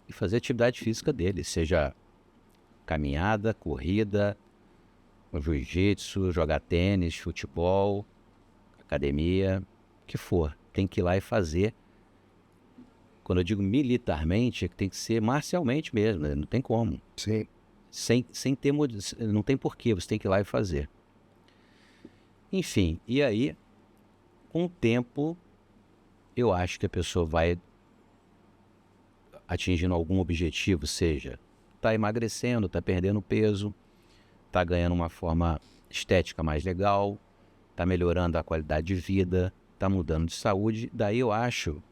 Speaker 1: e fazer a atividade física dele, seja caminhada, corrida, jiu-jitsu, jogar tênis, futebol, academia, o que for. Tem que ir lá e fazer. Quando eu digo militarmente, é que tem que ser marcialmente mesmo, né? Não tem como.
Speaker 2: Sim.
Speaker 1: Sem ter, não tem porquê, você tem que ir lá e fazer. Enfim, e aí, com o tempo, eu acho que a pessoa vai atingindo algum objetivo, seja, está emagrecendo, está perdendo peso, está ganhando uma forma estética mais legal, está melhorando a qualidade de vida, está mudando de saúde. Daí eu acho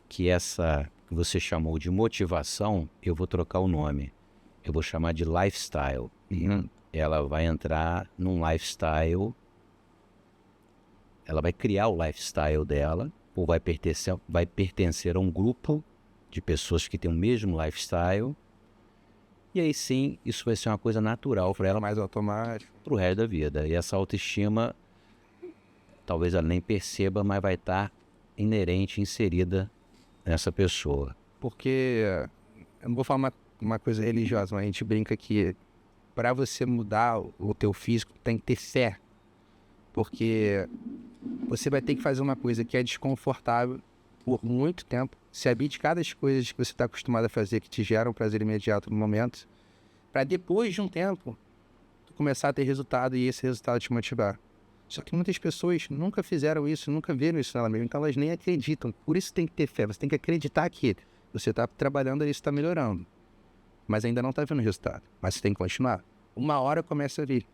Speaker 1: que essa que você chamou de motivação, eu vou trocar o nome. Eu vou chamar de lifestyle. Ela vai entrar num lifestyle, ela vai criar o lifestyle dela, ou vai pertencer a um grupo de pessoas que têm o mesmo lifestyle. E aí sim, isso vai ser uma coisa natural para ela,
Speaker 2: Mais automático.
Speaker 1: para o resto da vida. E essa autoestima talvez ela nem perceba, mas vai estar inerente, inserida nessa pessoa.
Speaker 2: Porque, eu não vou falar uma coisa religiosa, mas a gente brinca que para você mudar o teu físico tem que ter fé. Porque você vai ter que fazer uma coisa que é desconfortável por muito tempo, se abdicar das coisas que você está acostumado a fazer que te geram prazer imediato no momento, para depois de um tempo tu começar a ter resultado e esse resultado te motivar. Só que muitas pessoas nunca fizeram isso, nunca viram isso nela mesma, então elas nem acreditam. Por isso tem que ter fé, você tem que acreditar que você está trabalhando e isso está melhorando, mas ainda não está vendo resultado, mas você tem que continuar. Uma hora começa a vir.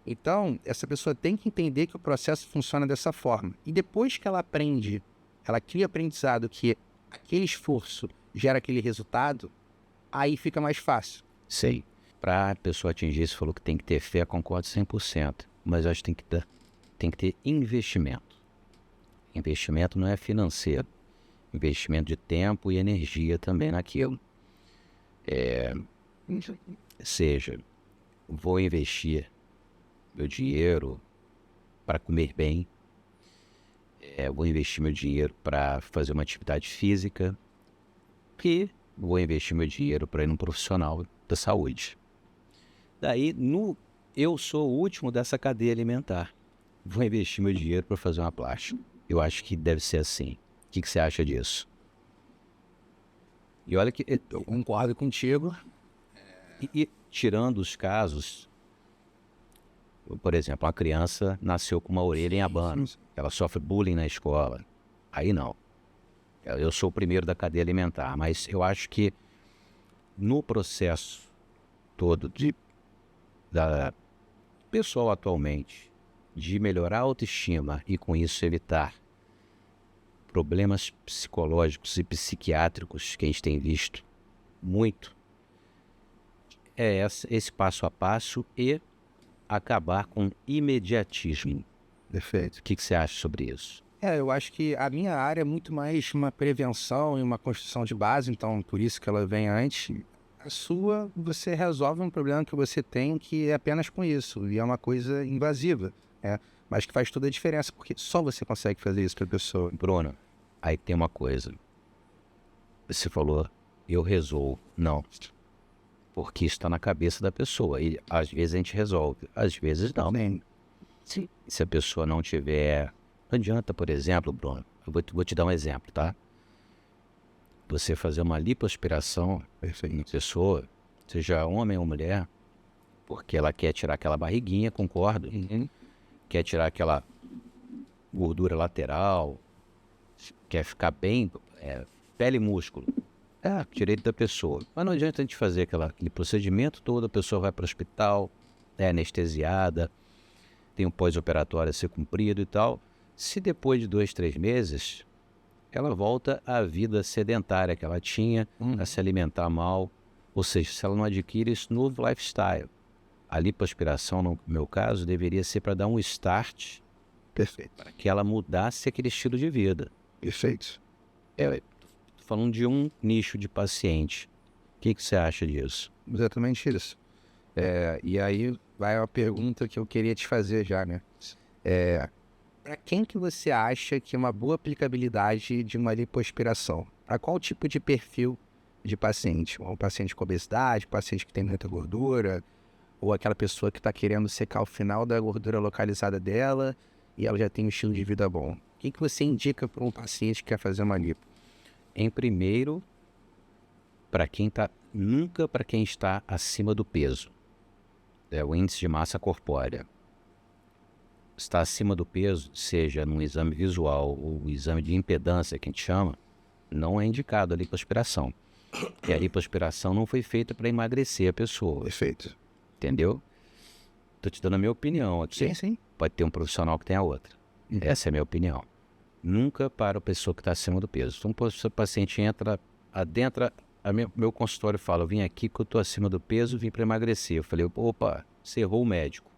Speaker 2: Então, essa pessoa tem que entender que o processo funciona dessa forma. E depois que ela aprende, ela cria aprendizado que aquele esforço gera aquele resultado, aí fica mais fácil.
Speaker 1: Sei. Para a pessoa atingir, você falou que tem que ter fé, concordo 100%. Mas eu acho que tem que ter investimento. Investimento não é financeiro. Investimento de tempo e energia também naquilo. Seja, vou investir meu dinheiro para comer bem, vou investir meu dinheiro para fazer uma atividade física e vou investir meu dinheiro para ir num profissional da saúde. Daí, eu sou o último dessa cadeia alimentar. Vou investir meu dinheiro para fazer uma plástica. Eu acho que deve ser assim. O que você acha disso? E olha que...
Speaker 2: Eu concordo contigo.
Speaker 1: E tirando os casos... Por exemplo, uma criança nasceu com uma orelha em abano, ela sofre bullying na escola. Aí não. Eu sou o primeiro da cadeia alimentar, mas eu acho que no processo todo da pessoal atualmente de melhorar a autoestima e com isso evitar problemas psicológicos e psiquiátricos que a gente tem visto muito, é esse passo a passo e acabar com imediatismo.
Speaker 2: Perfeito.
Speaker 1: O que você acha sobre isso?
Speaker 2: Eu acho que a minha área é muito mais uma prevenção e uma construção de base, então por isso que ela vem antes. A sua, você resolve um problema que você tem que é apenas com isso, e é uma coisa invasiva, mas que faz toda a diferença, porque só você consegue fazer isso para a pessoa.
Speaker 1: Bruno, aí tem uma coisa. Você falou, eu resolvo. Não. Porque isso está na cabeça da pessoa. E às vezes a gente resolve, às vezes não.
Speaker 2: Sim.
Speaker 1: Se a pessoa não tiver... Não adianta, por exemplo, Bruno, eu vou te dar um exemplo, tá? Você fazer uma lipoaspiração na pessoa, seja homem ou mulher, porque ela quer tirar aquela barriguinha, concordo? Quer tirar aquela gordura lateral, quer ficar bem, pele e músculo. Direito da pessoa. Mas não adianta a gente fazer aquele procedimento todo, a pessoa vai para o hospital, é anestesiada, tem um pós-operatório a ser cumprido e tal. Se depois de 2, 3 meses, ela volta à vida sedentária que ela tinha, a se alimentar mal, ou seja, se ela não adquire esse novo lifestyle. A lipoaspiração, no meu caso, deveria ser para dar um start.
Speaker 2: Perfeito.
Speaker 1: Para que ela mudasse aquele estilo de vida.
Speaker 2: Perfeito.
Speaker 1: Falando de um nicho de paciente. O que você acha disso?
Speaker 2: Exatamente isso. E aí vai uma pergunta que eu queria te fazer já, né? Para quem que você acha que é uma boa aplicabilidade de uma lipoaspiração? Para qual tipo de perfil de paciente? Um paciente com obesidade, paciente que tem muita gordura, ou aquela pessoa que está querendo secar o final da gordura localizada dela e ela já tem um estilo de vida bom? O que você indica para um paciente que quer fazer uma lipo?
Speaker 1: Em primeiro, nunca para quem está acima do peso. É o índice de massa corpórea. Está acima do peso, seja num exame visual ou exame de impedância, que a gente chama, não é indicado a lipoaspiração. Porque a lipoaspiração não foi feita para emagrecer a pessoa.
Speaker 2: Perfeito.
Speaker 1: Entendeu? Estou te dando a minha opinião aqui.
Speaker 2: Sim.
Speaker 1: Pode ter um profissional que tenha outra. Essa é a minha opinião. Nunca para a pessoa que está acima do peso. Então, o paciente adentra meu consultório e fala, eu vim aqui que eu estou acima do peso, vim para emagrecer. Eu falei, opa, você errou o médico.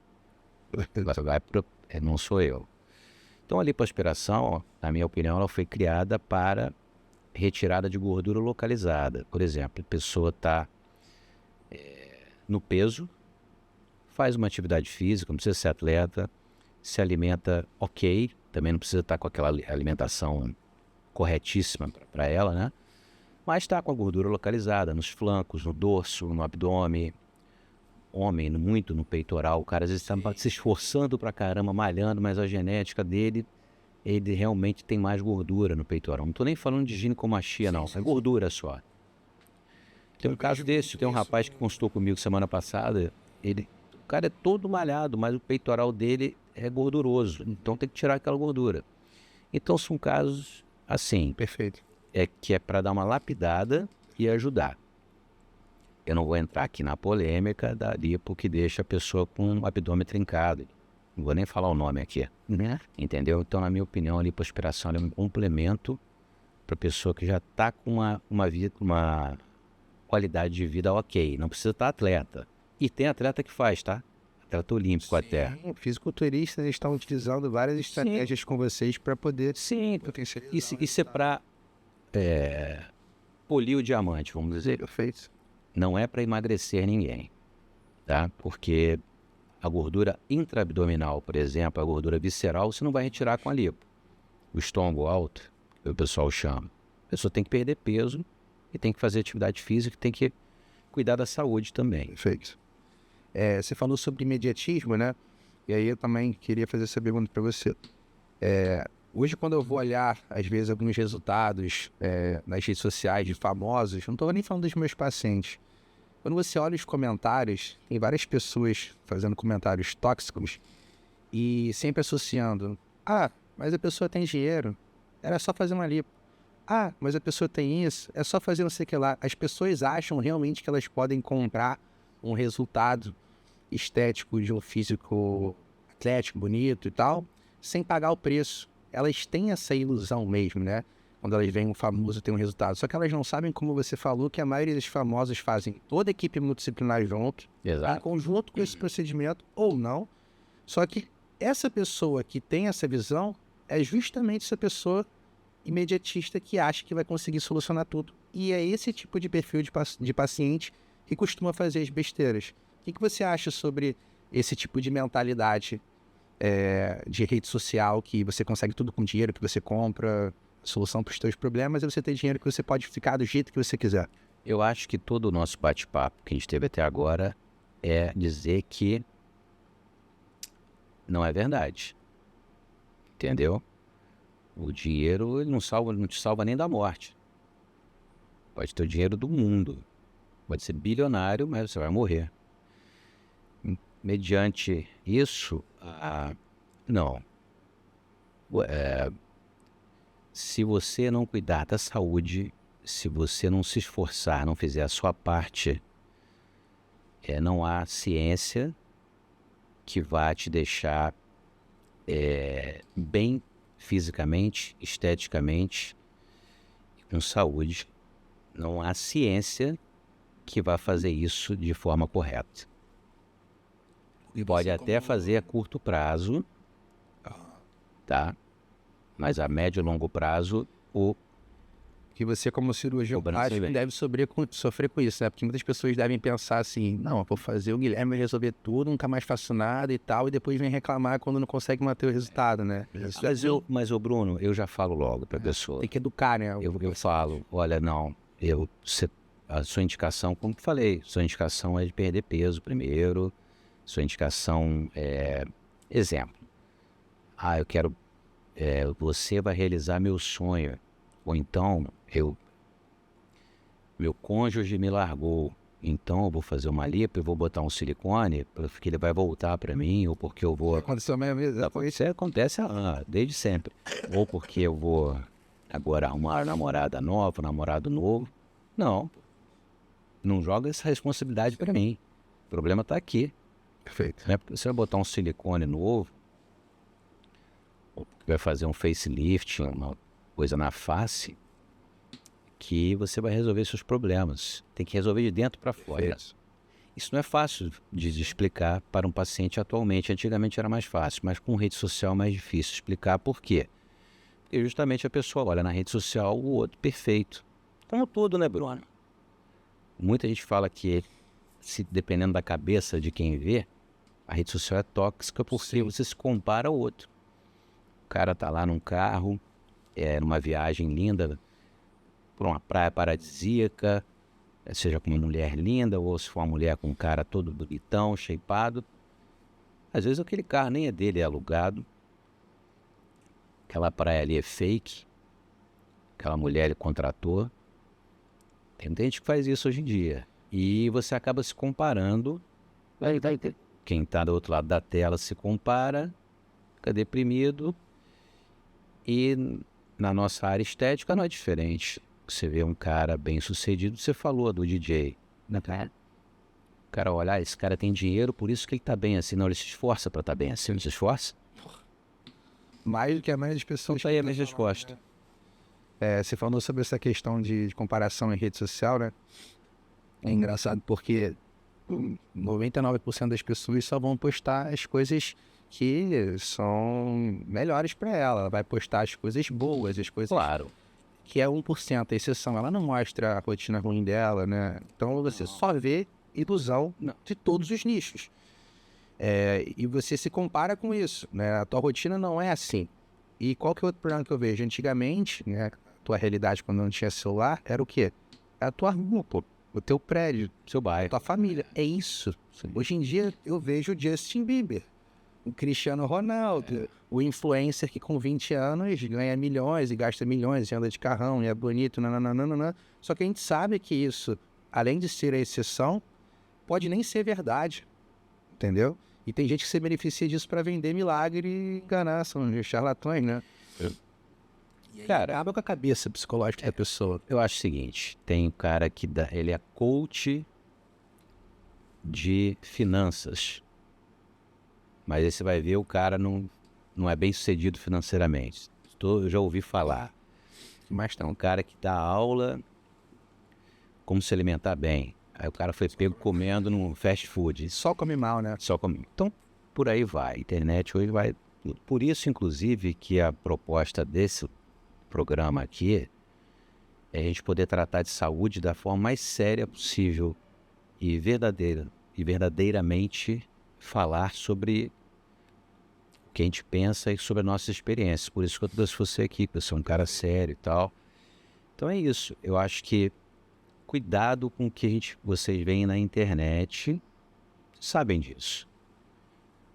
Speaker 1: Não sou eu. Então, a lipoaspiração, na minha opinião, ela foi criada para retirada de gordura localizada. Por exemplo, a pessoa está no peso, faz uma atividade física, não precisa ser atleta, se alimenta ok, também não precisa estar com aquela alimentação corretíssima para ela, né? Mas está com a gordura localizada nos flancos, no dorso, no abdômen. Homem, muito no peitoral, o cara às vezes está se esforçando pra caramba, malhando, mas a genética dele, ele realmente tem mais gordura no peitoral. Não tô nem falando de ginecomastia, não, é gordura só. Tem um caso desse, tem um rapaz que consultou comigo semana passada, o cara é todo malhado, mas o peitoral dele é gorduroso, então tem que tirar aquela gordura. Então são casos assim,
Speaker 2: Perfeito.
Speaker 1: que é para dar uma lapidada e ajudar. Eu não vou entrar aqui na polêmica da lipo que deixa a pessoa com o abdômen trincado. Não vou nem falar o nome aqui. Entendeu? Então, na minha opinião, a lipoaspiração é um complemento para a pessoa que já está com uma qualidade de vida ok. Não precisa estar atleta. E tem atleta que faz, tá? Atleta olímpico até.
Speaker 2: Fisiculturistas estão utilizando várias estratégias com vocês para poder
Speaker 1: potencializar. Isso é para polir o diamante, vamos dizer.
Speaker 2: Perfeito.
Speaker 1: Não é para emagrecer ninguém, tá? Porque a gordura intraabdominal, por exemplo, a gordura visceral, você não vai retirar com a lipo. O estômago alto, que o pessoal chama. A pessoa tem que perder peso e tem que fazer atividade física, tem que cuidar da saúde também.
Speaker 2: Perfeito. Você falou sobre imediatismo, né? E aí eu também queria fazer essa pergunta para você. Hoje, quando eu vou olhar, às vezes, alguns resultados nas redes sociais de famosos, não estou nem falando dos meus pacientes. Quando você olha os comentários, tem várias pessoas fazendo comentários tóxicos e sempre associando. Mas a pessoa tem dinheiro, era só fazer uma lipo. Mas a pessoa tem isso, é só fazer não sei o que lá. As pessoas acham realmente que elas podem comprar um resultado estético de um físico atlético, bonito e tal, sem pagar o preço. Elas têm essa ilusão mesmo, né? Quando elas veem um famoso ter um resultado. Só que elas não sabem, como você falou, que a maioria dos famosos fazem toda a equipe multidisciplinar junto, em conjunto com esse procedimento, ou não. Só que essa pessoa que tem essa visão é justamente essa pessoa imediatista que acha que vai conseguir solucionar tudo. E é esse tipo de perfil de paciente que costuma fazer as besteiras. O que você acha sobre esse tipo de mentalidade de rede social, que você consegue tudo com dinheiro que você compra, solução para os seus problemas, e você tem dinheiro que você pode ficar do jeito que você quiser?
Speaker 1: Eu acho que todo o nosso bate-papo que a gente teve até agora é dizer que não é verdade. Entendeu? O dinheiro ele não te salva nem da morte. Pode ter o dinheiro do mundo. Pode ser bilionário, mas você vai morrer. Mediante isso, não. Se você não cuidar da saúde, se você não se esforçar, não fizer a sua parte, não há ciência que vá te deixar bem fisicamente, esteticamente, com saúde. Não há ciência que vá fazer isso de forma correta. Pode até fazer a curto prazo, tá? Mas a médio e longo prazo,
Speaker 2: que você, como cirurgião plástico, deve sofrer com isso, né? Porque muitas pessoas devem pensar assim, não, eu vou fazer o Guilherme resolver tudo, nunca mais faço nada e tal, e depois vem reclamar quando não consegue manter o resultado, né?
Speaker 1: Mas Bruno, eu já falo logo para a pessoa.
Speaker 2: Tem que educar, né?
Speaker 1: Eu falo, olha, não, a sua indicação, como falei, sua indicação é de perder peso primeiro, sua indicação exemplo. Eu quero, você vai realizar meu sonho, ou então, meu cônjuge me largou, então eu vou fazer uma lipo e vou botar um silicone, porque ele vai voltar para mim, ou porque eu vou...
Speaker 2: Aconteceu mesmo?
Speaker 1: Isso acontece desde sempre. Ou porque eu vou agora arrumar uma namorada nova, um namorado novo. Não joga essa responsabilidade para mim. O problema está aqui.
Speaker 2: Perfeito.
Speaker 1: Não é porque você vai botar um silicone novo, ou porque vai fazer um facelift, uma coisa na face, que você vai resolver seus problemas. Tem que resolver de dentro para fora.
Speaker 2: Perfeito.
Speaker 1: Isso não é fácil de explicar para um paciente atualmente. Antigamente era mais fácil, mas com rede social é mais difícil explicar. Por quê? Porque justamente a pessoa olha na rede social o outro perfeito. Como tudo, né, Bruno? Muita gente fala que, dependendo da cabeça de quem vê, A rede social é tóxica porque você se compara ao outro. O cara tá lá num carro, numa viagem linda, por uma praia paradisíaca, seja com uma mulher linda ou se for uma mulher com um cara todo bonitão, shapeado. Às vezes aquele carro nem é dele, é alugado. Aquela praia ali é fake. Aquela mulher ele contratou. Tem muita gente que faz isso hoje em dia. E você acaba se comparando. Quem está do outro lado da tela se compara, fica deprimido. E na nossa área estética não é diferente. Você vê um cara bem sucedido, você falou do DJ. O cara olha, esse cara tem dinheiro, por isso que ele está bem assim. Não, ele se esforça para estar bem assim, não se esforça?
Speaker 2: Mais do que a maioria das pessoas.
Speaker 1: Então aí a minha resposta.
Speaker 2: Você falou sobre essa questão de comparação em rede social, né? É engraçado porque 99% das pessoas só vão postar as coisas que são melhores para ela. Ela vai postar as coisas boas, as coisas...
Speaker 1: Claro.
Speaker 2: Que é 1%, a exceção. Ela não mostra a rotina ruim dela, né? Então você só vê ilusão de todos os nichos. E você se compara com isso, né? A tua rotina não é assim. E qual que é o outro problema que eu vejo? Antigamente, né, a tua realidade quando não tinha celular era o quê? É a tua rua, pô. O teu prédio,
Speaker 1: Seu bairro.
Speaker 2: a tua família. É isso.
Speaker 1: Sim.
Speaker 2: Hoje em dia eu vejo o Justin Bieber, o Cristiano Ronaldo, o influencer que com 20 anos ganha milhões e gasta milhões e anda de carrão e é bonito, nananana. Só que a gente sabe que isso, além de ser a exceção, pode nem ser verdade, entendeu? E tem gente que se beneficia disso para vender milagre e enganar, são charlatões, né? Cara, acaba com a cabeça psicológica da pessoa.
Speaker 1: Eu acho o seguinte, tem um cara que ele é coach de finanças. Mas aí você vai ver o cara não é bem sucedido financeiramente. Eu já ouvi falar.
Speaker 2: Mas
Speaker 1: É um cara que dá aula como se alimentar bem. Aí o cara foi pego comendo no fast food.
Speaker 2: só come mal, né?
Speaker 1: Só comigo. Então, por aí vai. A internet hoje vai... Por isso, inclusive, que a proposta desse programa aqui é a gente poder tratar de saúde da forma mais séria possível e verdadeiramente falar sobre o que a gente pensa e sobre as nossas experiências. Por isso que eu trouxe você aqui, porque você é um cara sério e tal. Então é isso. Eu acho que cuidado com o que vocês veem na internet, sabem disso.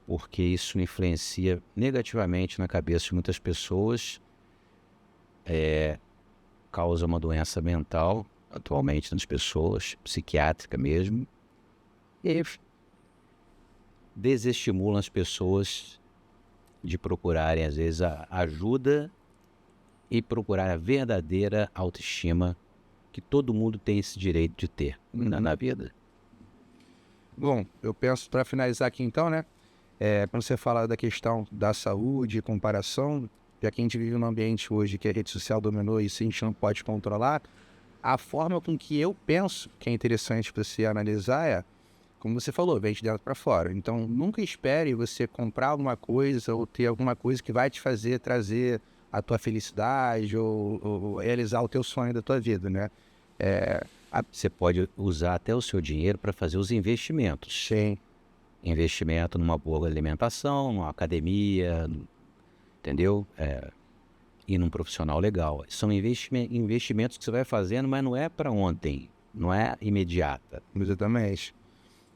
Speaker 1: Porque isso influencia negativamente na cabeça de muitas pessoas, causa uma doença mental, atualmente nas pessoas, psiquiátrica mesmo, e desestimulam as pessoas de procurarem, às vezes, a ajuda e procurar a verdadeira autoestima que todo mundo tem esse direito de ter na vida.
Speaker 2: Bom, eu penso, para finalizar aqui então, né? Quando você fala da questão da saúde, comparação, já que a gente vive num ambiente hoje que a rede social dominou e isso a gente não pode controlar, a forma com que eu penso que é interessante para você analisar é, como você falou, vem de dentro para fora. Então, nunca espere você comprar alguma coisa ou ter alguma coisa que vai te fazer trazer a tua felicidade ou realizar o teu sonho da tua vida, né?
Speaker 1: Você pode usar até o seu dinheiro para fazer os investimentos.
Speaker 2: Sim.
Speaker 1: Investimento numa boa alimentação, numa academia, entendeu? E num profissional legal. São investimentos que você vai fazendo, mas não é para ontem, não é imediata.
Speaker 2: Exatamente.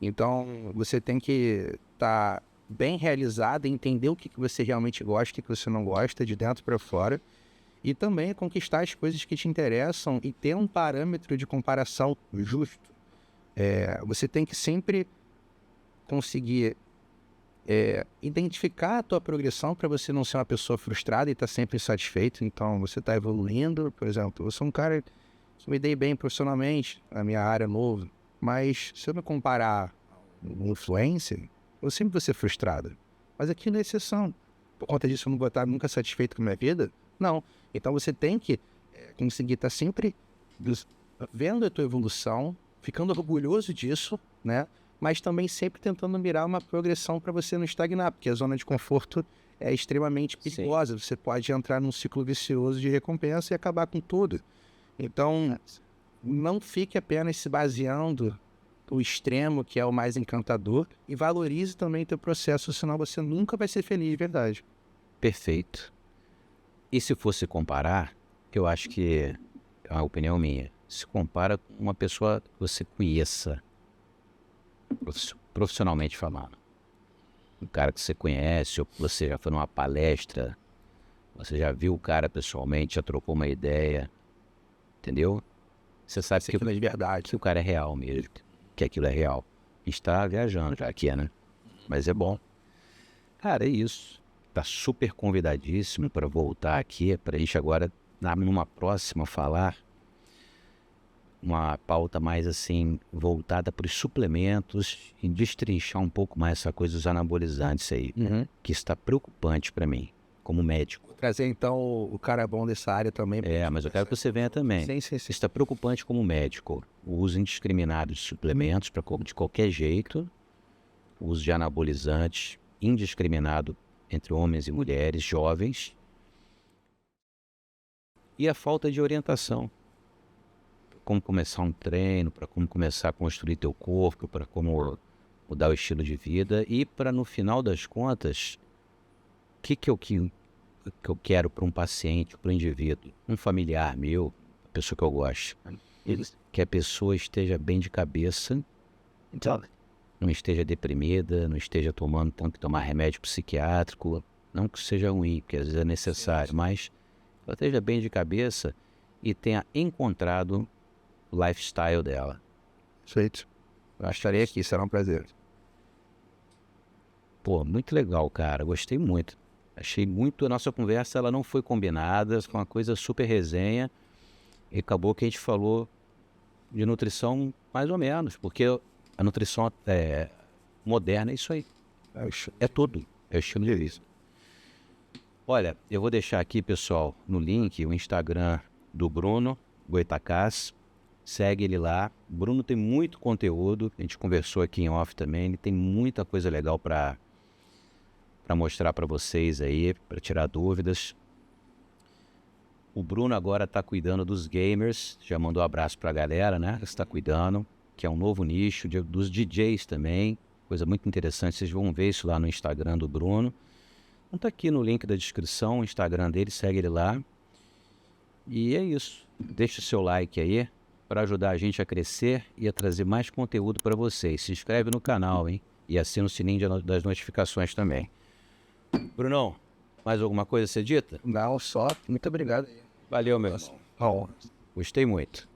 Speaker 2: Então, você tem que estar bem realizado, entender o que você realmente gosta, o que você não gosta, de dentro para fora, e também conquistar as coisas que te interessam e ter um parâmetro de comparação justo. Você tem que sempre conseguir identificar a tua progressão para você não ser uma pessoa frustrada e estar sempre satisfeito. Então, você está evoluindo, por exemplo, eu sou um cara que me dei bem profissionalmente, na minha área novo, mas se eu me comparar um influencer, eu sempre vou ser frustrado. Mas aquilo é exceção. Por conta disso, eu não vou estar nunca satisfeito com a minha vida? Não. Então, você tem que conseguir estar sempre vendo a tua evolução, ficando orgulhoso disso, né? Mas também sempre tentando mirar uma progressão para você não estagnar, porque a zona de conforto é extremamente perigosa. Sim. Você pode entrar num ciclo vicioso de recompensa e acabar com tudo. Então, não fique apenas se baseando o extremo, que é o mais encantador, e valorize também teu processo, senão você nunca vai ser feliz de verdade.
Speaker 1: Perfeito. E se fosse comparar, eu acho que é uma opinião minha. Se compara com uma pessoa que você conheça, profissionalmente falando. Um cara que você conhece, ou que você já foi numa palestra, você já viu o cara pessoalmente, já trocou uma ideia, entendeu? Você sabe que
Speaker 2: Aquilo é de verdade.
Speaker 1: o cara é real mesmo, que aquilo é real. A gente tá viajando já aqui, né? Mas é bom. Cara, é isso. Tá super convidadíssimo para voltar aqui, pra gente agora, numa próxima, falar uma pauta mais assim, voltada para os suplementos e destrinchar um pouco mais essa coisa dos anabolizantes aí, que está preocupante para mim, como médico.
Speaker 2: Vou trazer então o cara bom dessa área também.
Speaker 1: Mas eu quero que você venha também.
Speaker 2: Sim.
Speaker 1: Está preocupante como médico, o uso indiscriminado de suplementos de qualquer jeito, o uso de anabolizantes indiscriminado entre homens e mulheres, jovens, e a falta de orientação. Como começar um treino, para como começar a construir teu corpo, para como mudar o estilo de vida e para, no final das contas, o que eu quero para um paciente, para um indivíduo, um familiar meu, a pessoa que eu gosto. Que a pessoa esteja bem de cabeça, não esteja deprimida, não esteja tendo que tomar remédio psiquiátrico, não que seja ruim, porque às vezes é necessário, mas ela esteja bem de cabeça e tenha encontrado o lifestyle dela.
Speaker 2: Feito. Eu estarei aqui, será um prazer.
Speaker 1: Pô, muito legal, cara. Gostei muito. Achei muito... A nossa conversa, ela não foi combinada, foi uma coisa super resenha. E acabou que a gente falou de nutrição mais ou menos, porque a nutrição moderna é isso aí. É tudo. É o estilo de vida. Olha, eu vou deixar aqui, pessoal, no link, o Instagram do Bruno Goitacás. Segue ele lá. O Bruno tem muito conteúdo. A gente conversou aqui em off também. Ele tem muita coisa legal para mostrar para vocês aí, para tirar dúvidas. O Bruno agora está cuidando dos gamers. Já mandou um abraço para a galera, né? Está cuidando, que é um novo nicho, dos DJs também. Coisa muito interessante. Vocês vão ver isso lá no Instagram do Bruno. Então tá aqui no link da descrição o Instagram dele. Segue ele lá. E é isso. Deixa o seu like aí, para ajudar a gente a crescer e a trazer mais conteúdo para vocês. Se inscreve no canal, hein? E assina o sininho das notificações também. Brunão, mais alguma coisa a ser dita?
Speaker 2: Não, só. Muito obrigado.
Speaker 1: Valeu, meu irmão. Gostei muito.